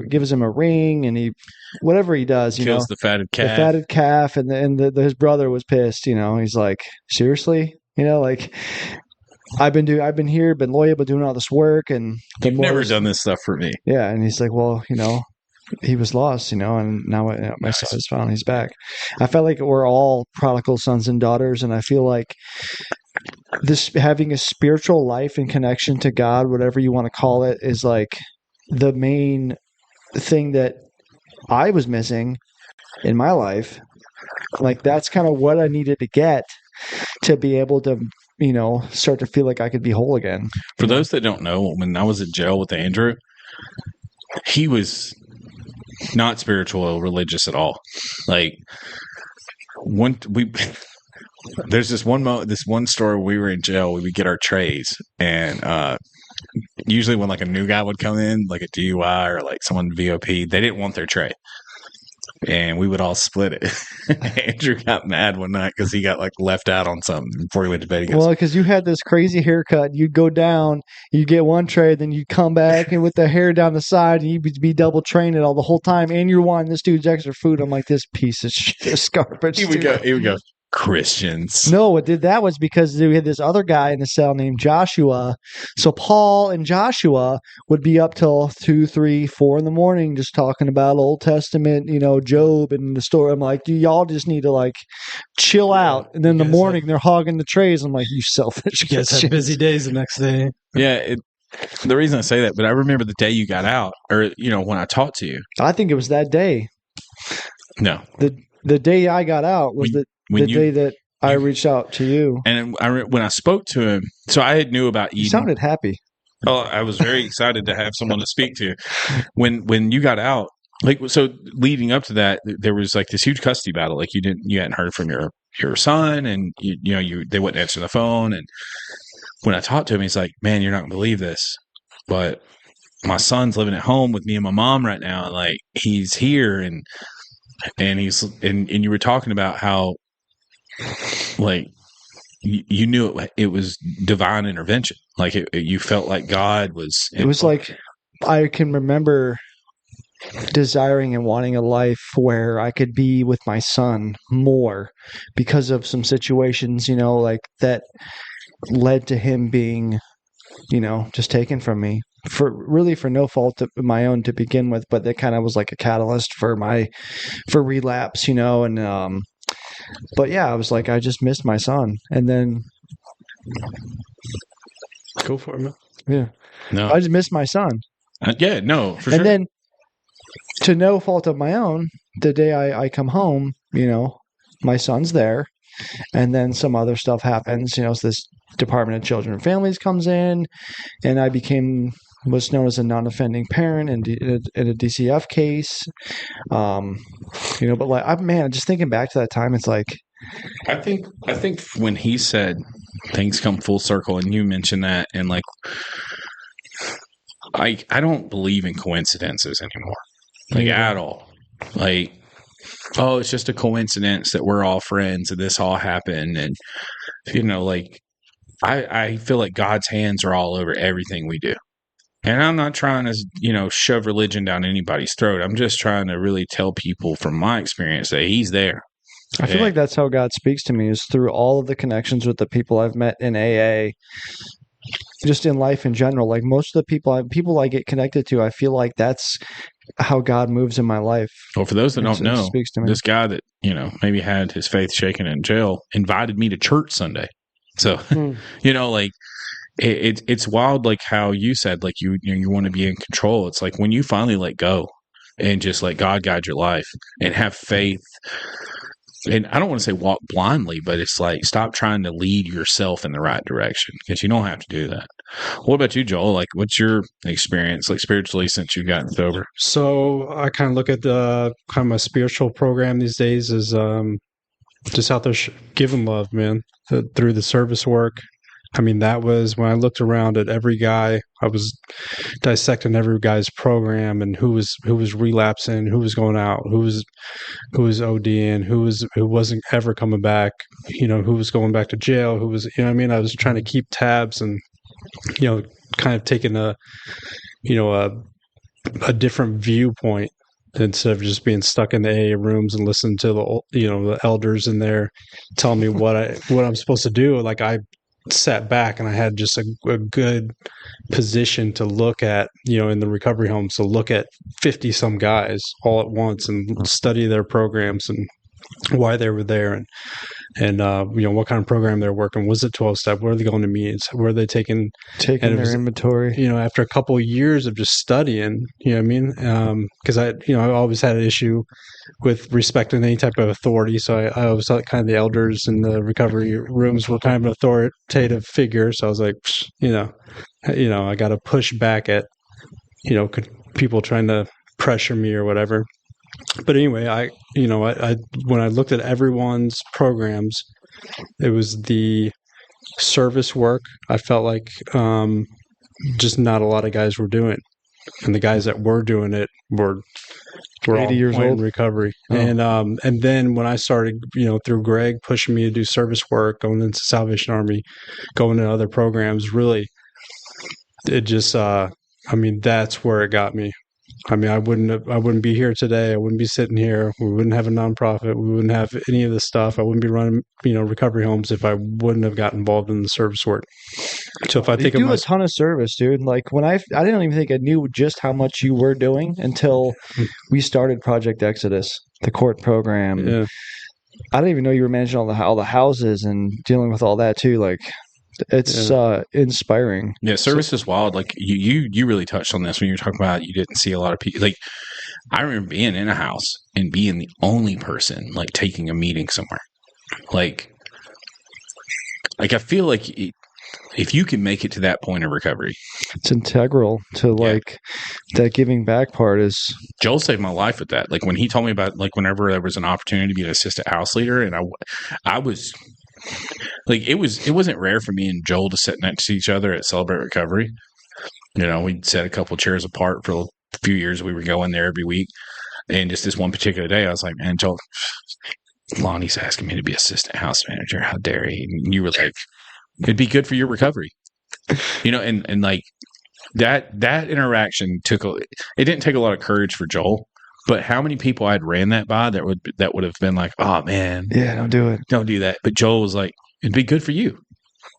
ring, and he whatever he does, kills the fatted calf, and his brother was pissed. You know, he's like, seriously, you know, like I've been loyal, but doing all this work, and you've never done this stuff for me. Yeah, and he's like, well, you know, he was lost, and now my Nice. son is found. He's back. I felt like we're all prodigal sons and daughters, and I feel like this having a spiritual life and connection to God, whatever you want to call it, is like the main thing that I was missing in my life. Like that's kind of what I needed to get to be able to, start to feel like I could be whole again. For those that don't know, when I was in jail with Andrew, he was not spiritual or religious at all. Like there's this one story we were in jail, we would get our trays, and usually when like a new guy would come in, like a DUI or like someone VOP, they didn't want their tray. And we would all split it. Andrew got mad one night because he got like left out on something before he went to bed. He goes, Well, because you had this crazy haircut, you'd go down, you'd get one tray, then you'd come back and with the hair down the side, and you'd be double trained it all the whole time, and you're wanting this dude's extra food. I'm like, this piece of shit, this garbage. he would go, Christians. No, what did that was because we had this other guy in the cell named Joshua. So Paul and Joshua would be up till 2, 3, 4 in the morning just talking about Old Testament, Job and the story. I'm like, y'all just need to like chill out. And then in the morning they're hogging the trays. I'm like, you selfish. You guys had busy days the next day. Yeah, the reason I say that, but I remember the day you got out, or when I talked to you. I think it was that day. No, the day I got out was the day that I reached out to you. And when I spoke to him, so I had knew about Eden. You sounded happy. Oh, I was very excited to have someone to speak to. When you got out, like, so leading up to that, there was like this huge custody battle. Like you hadn't heard from your son, and they wouldn't answer the phone. And when I talked to him, he's like, "Man, you're not gonna believe this, but my son's living at home with me and my mom right now, and like he's here, and he's and you were talking about how." Like you knew it was divine intervention. Like you felt like God was. It was like I can remember desiring and wanting a life where I could be with my son more because of some situations, like that led to him being, just taken from me for no fault of my own to begin with, but that kind of was like a catalyst for relapse, and but yeah, I was like, I just missed my son. And then go for it, man. Yeah. No. I just missed my son. Yeah, no, for sure. And then to no fault of my own, the day I come home, my son's there. And then some other stuff happens, so this Department of Children and Families comes in, and I became what's known as a non-offending parent in a DCF case. But like, just thinking back to that time, it's like, I think when he said things come full circle, and you mentioned that, and like, I don't believe in coincidences anymore, like at all. Like, oh, it's just a coincidence that we're all friends and this all happened, and like, I feel like God's hands are all over everything we do. And I'm not trying to, shove religion down anybody's throat. I'm just trying to really tell people from my experience that he's there. I feel like that's how God speaks to me, is through all of the connections with the people I've met in AA, just in life in general. Like most of the people I get connected to, I feel like that's how God moves in my life. Well, for those that don't know, speaks to me. This guy that, maybe had his faith shaken in jail invited me to church Sunday. So, like, it's wild, like how you said, like you want to be in control. It's like when you finally let go and just let God guide your life and have faith. And I don't want to say walk blindly, but it's like stop trying to lead yourself in the right direction, because you don't have to do that. What about you, Joel? Like, what's your experience, like spiritually, since you've gotten sober? So I kind of look at the kind of my spiritual program these days is just out there giving love, man, through the service work. I mean, that was when I looked around at every guy. I was dissecting every guy's program and who was relapsing, who was going out, who was ODing, who wasn't ever coming back, who was going back to jail, who was, I mean, I was trying to keep tabs and, kind of taking a different viewpoint instead of just being stuck in the AA rooms and listening to the elders in there telling me what I'm supposed to do. Like I sat back and I had just a good position to look at, in the recovery homes, to look at 50 some guys all at once and study their programs and why they were there, and what kind of program they're working. Was it 12-step? Where are they going to meetings? Where are they taking their inventory? After a couple of years of just studying, you know what I mean? Because I always had an issue with respecting any type of authority. So I always thought kind of the elders in the recovery rooms were kind of an authoritative figure. So I was like, I got to push back at, people trying to pressure me or whatever. But anyway, I when I looked at everyone's programs, it was the service work. I felt like just not a lot of guys were doing, and the guys that were doing it were 80 years old in recovery. Oh. And then when I started, through Greg pushing me to do service work, going into Salvation Army, going to other programs, really, it just that's where it got me. I mean, I wouldn't be here today. I wouldn't be sitting here. We wouldn't have a nonprofit. We wouldn't have any of this stuff. I wouldn't be running, recovery homes if I wouldn't have gotten involved in the service work. So if I think you of do a ton of service, dude. Like when I didn't even think I knew just how much you were doing until we started Project Exodus, the court program. Yeah. I didn't even know you were managing all the houses and dealing with all that too. Like, it's inspiring. Yeah, service is wild. Like you really touched on this when you were talking about you didn't see a lot of people. Like I remember being in a house and being the only person like taking a meeting somewhere. Like I feel like if you can make it to that point of recovery, it's integral to like that giving back part. Is Joel saved my life with that. Like when he told me about like whenever there was an opportunity to be an assistant house leader, and I was. Like it wasn't rare for me and Joel to sit next to each other at Celebrate Recovery. We'd set a couple chairs apart for a few years. We were going there every week, and just this one particular day, I was like, "Man, Joel, Lonnie's asking me to be assistant house manager. How dare he?" And you were like, "It'd be good for your recovery," and like that interaction it didn't take a lot of courage for Joel. But how many people I'd ran that by that would have been like, oh man, yeah, don't do it, don't do that. But Joel was like, it'd be good for you.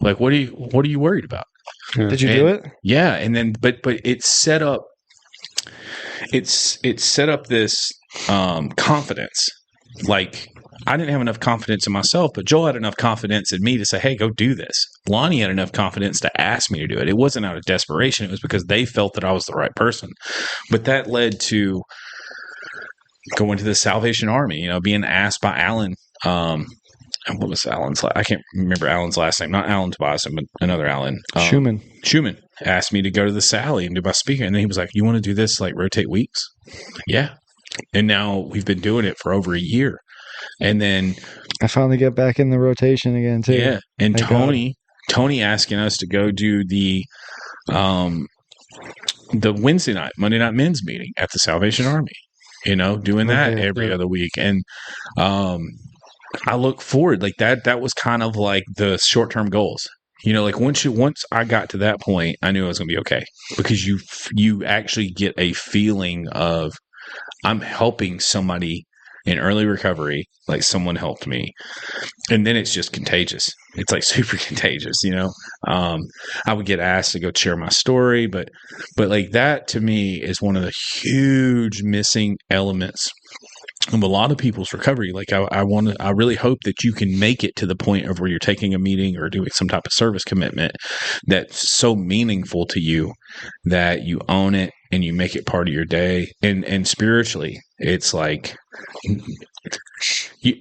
Like, what are you worried about? Yeah. Did you do it? Yeah, and then but it set up this confidence. Like I didn't have enough confidence in myself, but Joel had enough confidence in me to say, hey, go do this. Lonnie had enough confidence to ask me to do it. It wasn't out of desperation. It was because they felt that I was the right person. But that led to going to the Salvation Army, being asked by Alan. What was Alan's? I can't remember Alan's last name. Not Alan Tobias, but another Alan. Schumann asked me to go to the Sally and do my speaking. And then he was like, you want to do this, like rotate weeks? Yeah. And now we've been doing it for over a year. And then I finally get back in the rotation again too. Yeah. And Tony asking us to go do the Wednesday night, Monday night men's meeting at the Salvation Army. Doing that every other week. And I look forward like that was kind of like the short-term goals. Like once I got to that point, I knew I was going to be okay because you actually get a feeling of I'm helping somebody in early recovery, like someone helped me. And then it's just contagious. It's like super contagious, I would get asked to go share my story, but like that to me is one of the huge missing elements of a lot of people's recovery. Like I really hope that you can make it to the point of where you're taking a meeting or doing some type of service commitment that's so meaningful to you that you own it and you make it part of your day. And spiritually, it's like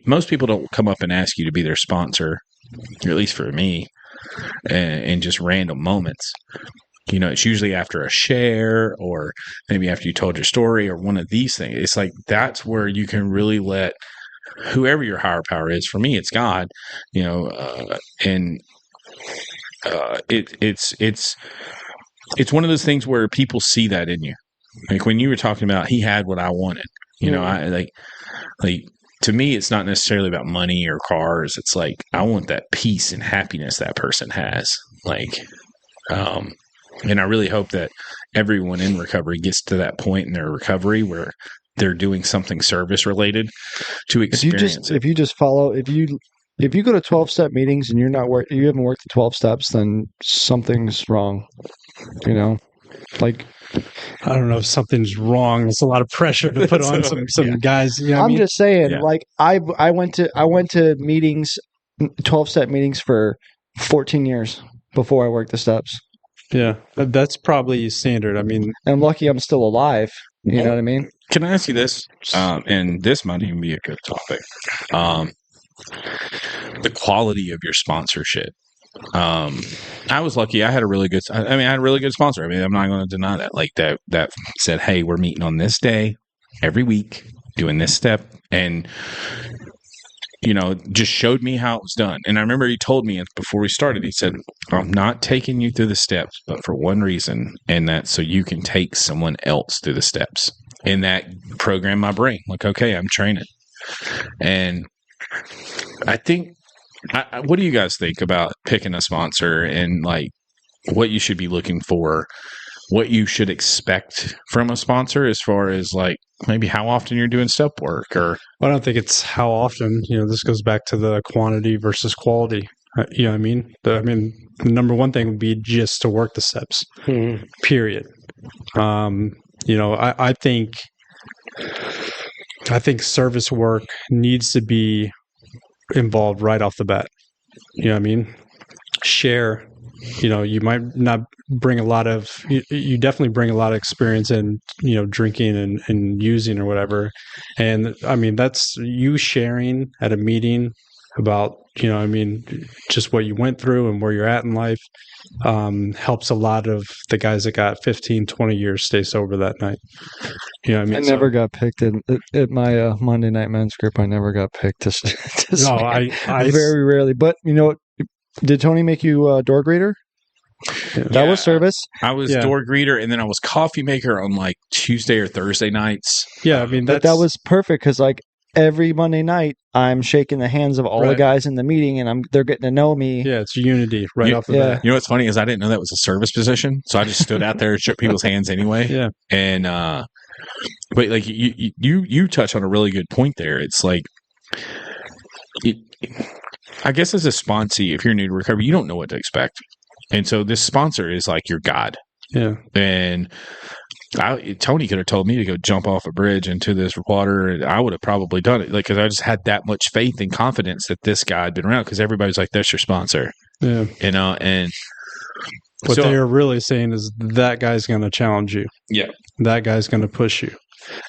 most people don't come up and ask you to be their sponsor, or at least for me, in just random moments. It's usually after a share or maybe after you told your story or one of these things. It's like that's where you can really let whoever your higher power is. For me, it's God, and it's one of those things where people see that in you. Like when you were talking about he had what I wanted, I like to me, it's not necessarily about money or cars. It's like I want that peace and happiness that person has. Like, and I really hope that everyone in recovery gets to that point in their recovery where they're doing something service related to experience if you if you go to 12-step meetings and you haven't worked the 12 steps, then something's wrong. You know, like I don't know if something's wrong. It's a lot of pressure to put on some guys. You know what I I'm mean? just saying, Yeah. like I went to meetings, 12-step meetings for 14 years before I worked the steps. Yeah, that's probably standard. I mean, And I'm lucky I'm still alive. You know what I mean? Can I ask you this? And this might even be a good topic. The quality of your sponsorship. I was lucky. I had a really good. I mean, I had a really good sponsor. I mean, I'm not going to deny that. Like that said, hey, we're meeting on this day every week, doing this step, and just showed me how it was done. And I remember he told me before we started, he said, I'm not taking you through the steps, but for one reason, and that's so you can take someone else through the steps. And that programmed my brain. Like, okay, I'm training. And I think, what do you guys think about picking a sponsor and like what you should be looking for, what you should expect from a sponsor as far as like maybe how often you're doing step work or I don't think it's how often. This goes back to the quantity versus quality. You know what I mean? The number one thing would be just to work the steps. Mhm. Period. I think service work needs to be involved right off the bat. You know what I mean? Share. You might not bring a lot of. You definitely bring a lot of experience in drinking and using or whatever. And I mean that's you sharing at a meeting about just what you went through and where you're at in life. Helps a lot of the guys that got 15, 20 years stay sober that night. You know what I mean? I never got picked at my Monday night men's group. I never got picked to No, I very rarely. But did Tony make you door greeter? That was service. I was door greeter, and then I was coffee maker on like Tuesday or Thursday nights. Yeah, I mean that was perfect because like every Monday night I'm shaking the hands of all the guys in the meeting, and they're getting to know me. Yeah, it's unity off the bat. You know what's funny is I didn't know that was a service position, so I just stood out there and shook people's hands anyway. Yeah, and but like you touch on a really good point there. It's like I guess as a sponsee, if you're new to recovery, you don't know what to expect. And so this sponsor is like your God. Yeah. And Tony could have told me to go jump off a bridge into this water, and I would have probably done it. Like, because I just had that much faith and confidence that this guy had been around. Because everybody's like, "That's your sponsor." Yeah. And what they are really saying is that guy's going to challenge you. Yeah. That guy's going to push you.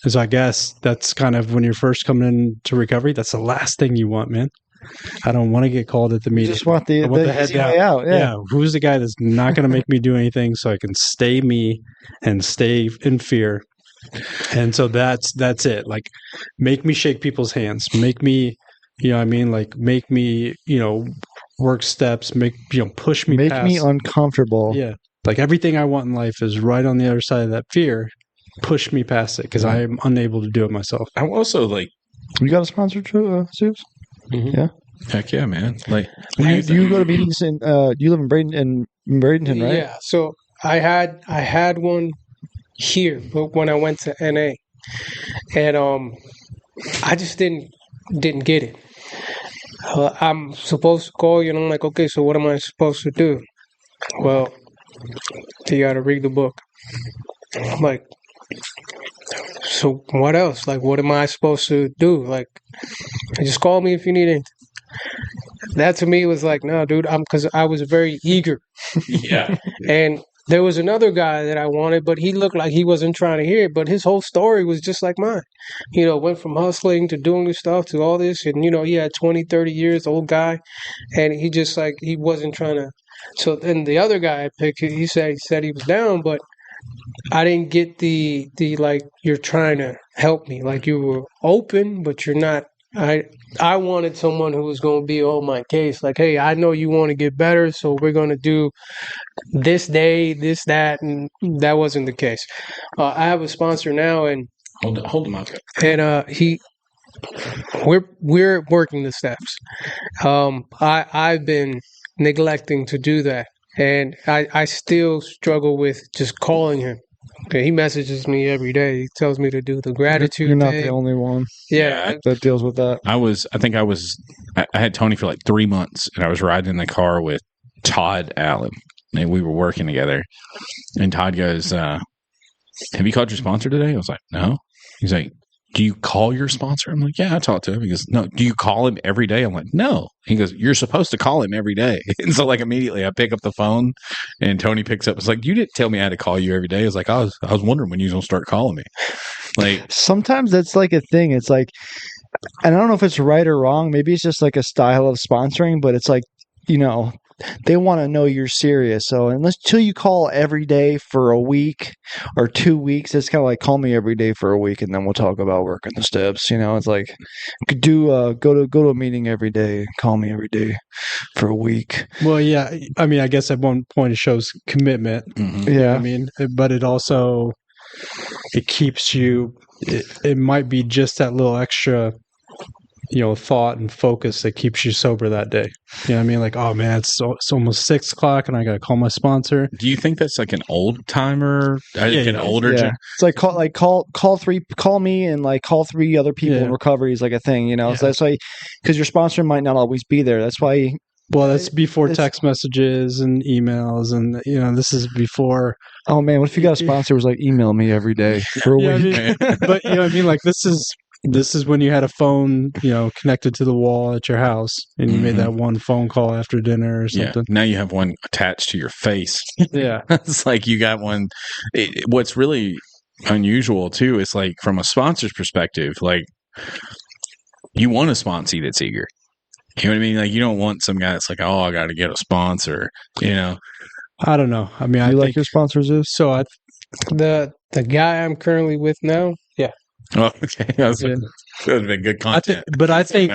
And so I guess that's kind of when you're first coming into recovery. That's the last thing you want, man. I don't want to get called at the meeting. You just want the head easy way out. Yeah. Who's the guy that's not going to make me do anything so I can stay me and stay in fear? And so that's it. Like, make me shake people's hands. Make me, like make me, work steps. Push me. Make past. me uncomfortable. Yeah. Like everything I want in life is right on the other side of that fear. Push me past it because I am unable to do it myself. I'm also like, you got a sponsor too, Zeus? Mm-hmm. Yeah. Heck yeah, man! Like, do you go to meetings in? You live in Bradenton, right? Yeah. So I had one here, but when I went to NA, and I just didn't get it. I'm supposed to call you, and I'm like, okay, so what am I supposed to do? Well, you got to read the book. I'm like, so what else? Like, what am I supposed to do? Like, just call me if you need anything. That to me was like, no, dude, because I was very eager. Yeah. And there was another guy that I wanted, but he looked like he wasn't trying to hear it. But his whole story was just like mine. Went from hustling to doing this stuff to all this. And, he had 20, 30 years, old guy. And he just like, he wasn't trying to. So then the other guy I picked, he said he was down, but I didn't get the like, you're trying to help me. Like, you were open, but you're not. I wanted someone who was going to be on my case. Like, hey, I know you want to get better, so we're going to do this day, this, that, and that wasn't the case. I have a sponsor now, and hold him up. And we're working the steps. I've been neglecting to do that, and I still struggle with just calling him Yeah, he messages me every day. He tells me to do the gratitude You're not thing. the only one Yeah, that deals with that. I had Tony for like 3 months, and I was riding in the car with Todd Allen, and we were working together. And Todd goes, "Have you called your sponsor today?" I was like, "No." He's like, "Do you call your sponsor?" I'm like, "Yeah, I talk to him." He goes, "No, do you call him every day?" I'm like, "No." He goes, "You're supposed to call him every day." And so like immediately I pick up the phone, and Tony picks up. It's like, "You didn't tell me I had to call you every day." I was like, I was wondering when you was gonna start calling me. Like, Sometimes that's like a thing. It's like, and I don't know if it's right or wrong. Maybe it's just like a style of sponsoring, but it's like, you know, they want to know you're serious. So till you call every day for a week or 2 weeks, it's kind of like call me every day for a week, and then we'll talk about working the steps. You know, it's like could do go to a meeting every day, call me every day for a week. Well, yeah. I mean, I guess at one point it shows commitment. mhm. You know what Yeah, I mean, but it also it keeps you. It might be just that little extra, thought and focus that keeps you sober that day. You know what I mean? Like, oh man, it's almost 6 o'clock, and I got to call my sponsor. Do you think that's like an old timer, like Yeah, an yeah. older? yeah. It's like call me and like call 3 other people in Yeah. recovery is like a thing. You know, so Yeah. that's why because your sponsor might not always be there. That's why. Well, that's before It's- text messages and emails, and this is before. Oh man, what if you got a sponsor who was like email me every day for a Yeah, I week? mean, but you know what I mean? Like this is when you had a phone, connected to the wall at your house, and you made that one phone call after dinner or Yeah. something. Now you have one attached to your face. Yeah. It's like you got one. What's really unusual too is like from a sponsor's perspective, like you want a sponsee that's eager. You know what I mean? Like you don't want some guy that's like, oh, I got to get a sponsor. I don't know. I mean, I You like think your sponsors is? so. the guy I'm currently with now. Yeah, Oh, okay. That would have been good I content. think, but I think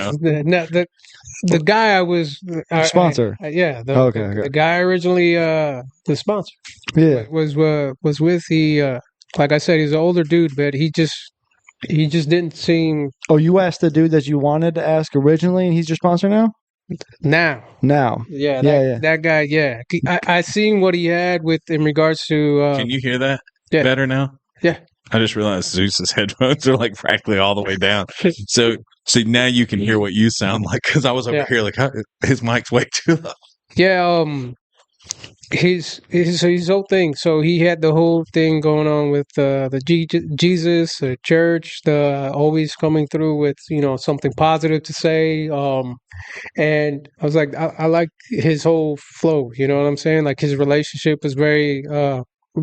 the guy I was Sponsor. yeah, Okay. the guy originally the sponsor Yeah. was with the like I said, he's an older dude, but he just didn't seem Oh, you asked the dude that you wanted to ask originally, and he's your sponsor now. now. Now, Yeah, yeah. that guy. Yeah, I seen what he had with in regards to. Can you hear that yeah. better now? Yeah. I just realized Zeus's headphones are like practically all the way down. So now you can hear what you sound like because I was over here like his mic's way too low. Yeah, his whole thing. So he had the whole thing going on with Jesus, the church, the always coming through with something positive to say. And I was like, I like his whole flow. You know what I'm saying? Like his relationship was very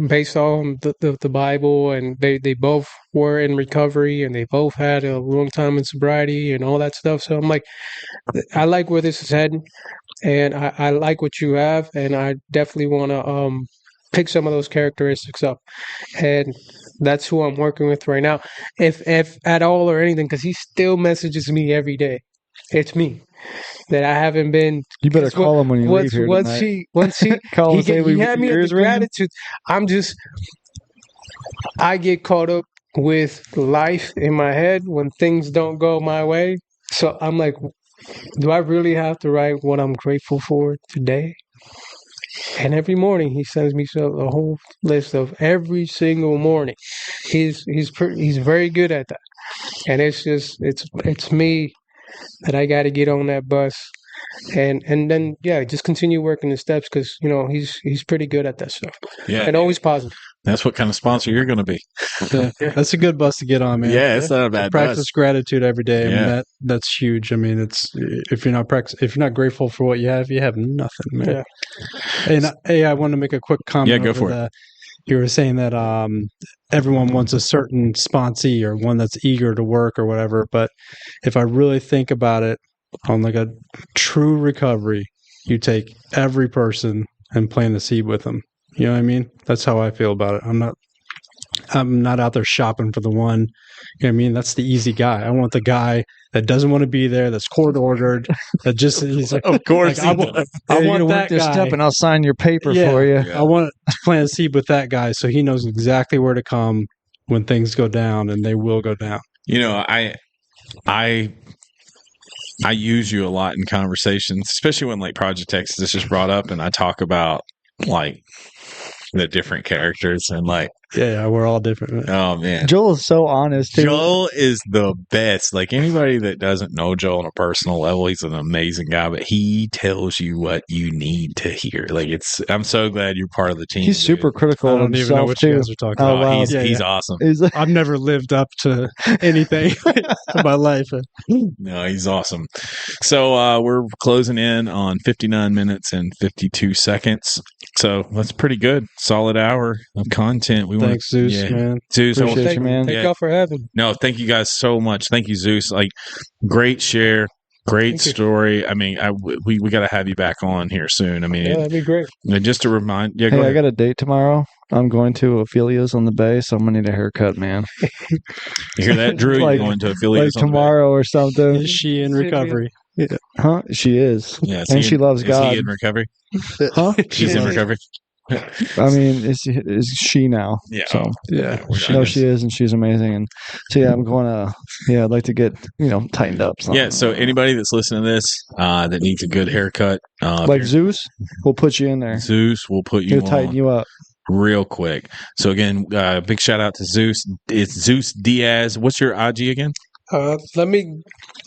based on the Bible, and they both were in recovery, and they both had a long time in sobriety and all that stuff. So I'm like, I like where this is heading, and I like what you have, and I definitely want to pick some of those characteristics up, and that's who I'm working with right now, if at all or anything, because he still messages me every day. It's me that I haven't been. You better call him when you leave here tonight. Once he Call him and say he had me at the gratitude. I get caught up with life in my head when things don't go my way. So I'm like, do I really have to write what I'm grateful for today? And every morning he sends me a whole list of every single morning. He's very good at that, and it's me that I got to get on that bus, and then just continue working the steps because he's pretty good at that stuff. Yeah, and always positive. That's what kind of sponsor you're going to be. Yeah, that's a good bus to get on, man. Yeah, it's not a bad practice bus. gratitude every day. I Yeah. mean, that's huge. I mean, it's if you're not grateful for what you have nothing, man. Yeah. And hey, I want to make a quick comment. Yeah, go for it. You were saying that everyone wants a certain sponsee or one that's eager to work or whatever. But if I really think about it, on like a true recovery, you take every person and plant a seed with them. You know what I mean? That's how I feel about it. I'm not out there shopping for the one. You know what I mean? That's the easy guy. I want the guy that doesn't want to be there, that's court ordered, that just he's like, Of course, like, I want that this guy. step, and I'll sign your paper for you. Yeah. I want to plant a seed with that guy so he knows exactly where to come when things go down, and they will go down. I use you a lot in conversations, especially when like Project X is just brought up, and I talk about like the different characters, and like Yeah, we're all different. Man. Oh man, Joel is so honest too. Joel is the best. Like anybody that doesn't know Joel on a personal level, he's an amazing guy, but he tells you what you need to hear. Like I'm so glad you're part of the team. He's super I critical of don't even know himself what you too. guys are talking Oh, about. wow. He's awesome. He's like, I've never lived up to anything in my life. No, he's awesome. So we're closing in on 59 minutes and 52 seconds. So that's pretty good. Solid hour of content. Thanks, Zeus, man. Zeus, I Appreciate want- you, man. Thank Yeah. y'all for having me. No, thank you guys so much. Thank you, Zeus. Like, great share, great Thank you. story. I mean, we got to have you back on here soon. I mean, Yeah, that'd be great. just to remind, yeah, go hey, I ahead. got a date tomorrow. I'm going to Ophelia's on the Bay, so I'm gonna need a haircut, man. You hear that, Drew? Like- You're going to Like affiliates on the tomorrow or something. Is she in recovery? Huh? She is. Bay. Yeah, is And he she in- loves is God. he in recovery? Huh? She's in Yeah. recovery. I mean, is she now? Yeah. So Yeah. no, she is, and she's amazing. And so yeah, I'm going to. Yeah, I'd like to get tightened up. Yeah. So anybody that's listening to this that needs a good haircut, if like you're- Zeus, we'll put you in there. Zeus will put you He'll tighten on you up. real quick. So again, big shout out to Zeus. It's Zeus Diaz. What's your IG again? Let me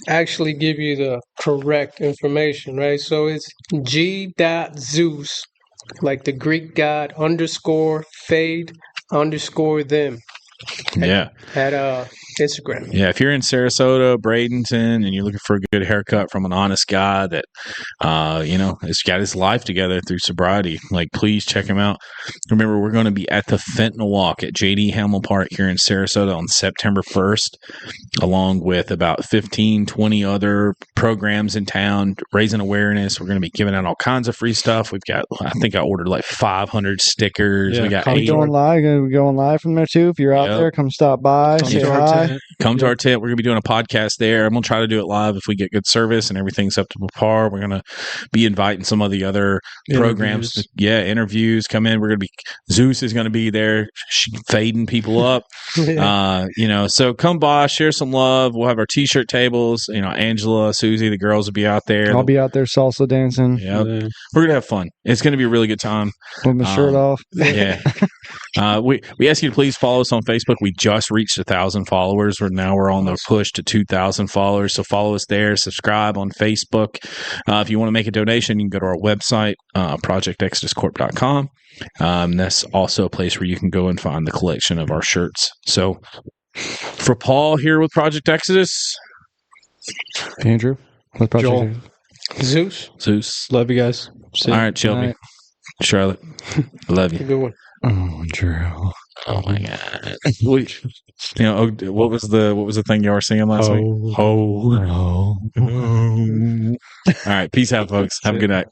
actually give you the correct information, right? So it's G.Zeus, like the Greek god, _ fade _ them Yeah. at Instagram. Yeah, if you're in Sarasota, Bradenton, and you're looking for a good haircut from an honest guy that, has got his life together through sobriety, like please check him out. Remember, we're going to be at the Fentanyl Walk at JD Hamill Park here in Sarasota on September 1st, along with about 15, 20 other programs in town, raising awareness. We're going to be giving out all kinds of free stuff. We've got, I think I ordered like 500 stickers. Yeah, We got come We're 8. going live. Gonna be going live from there too. If you're out Yep. there, come stop by. Come Say to our hi. tent. Come to our tent. We're going to be doing a podcast there. I'm going to try to do it live if we get good service and everything's up to par. We're going to be inviting some of the other programs. Interviews come in. We're going to be, Zeus is going to be there fading people up. So come by, share some love. We'll have our t-shirt tables. Angela, Susie, the girls will be out there. I'll be out there salsa dancing Yep. Yeah. We're going to have fun. It's going to be a really good time. with my shirt off. Yeah. We ask you to please follow us on Facebook. We just reached 1,000 followers. We're on the push to 2,000 followers. So follow us there. Subscribe on Facebook. If you want to make a donation, you can go to our website, projectexoduscorp.com. That's also a place where you can go and find the collection of our shirts. So for Paul here with Project Exodus, Andrew, with Project Joel. Zeus, Zeus. Love you guys. See All ya. right, Shelby, Night. Charlotte, I love a you. good one. Oh, Drew. Oh my God. What was the thing you were singing last week? Oh. Ho. All right. Peace out, folks. Have a good night.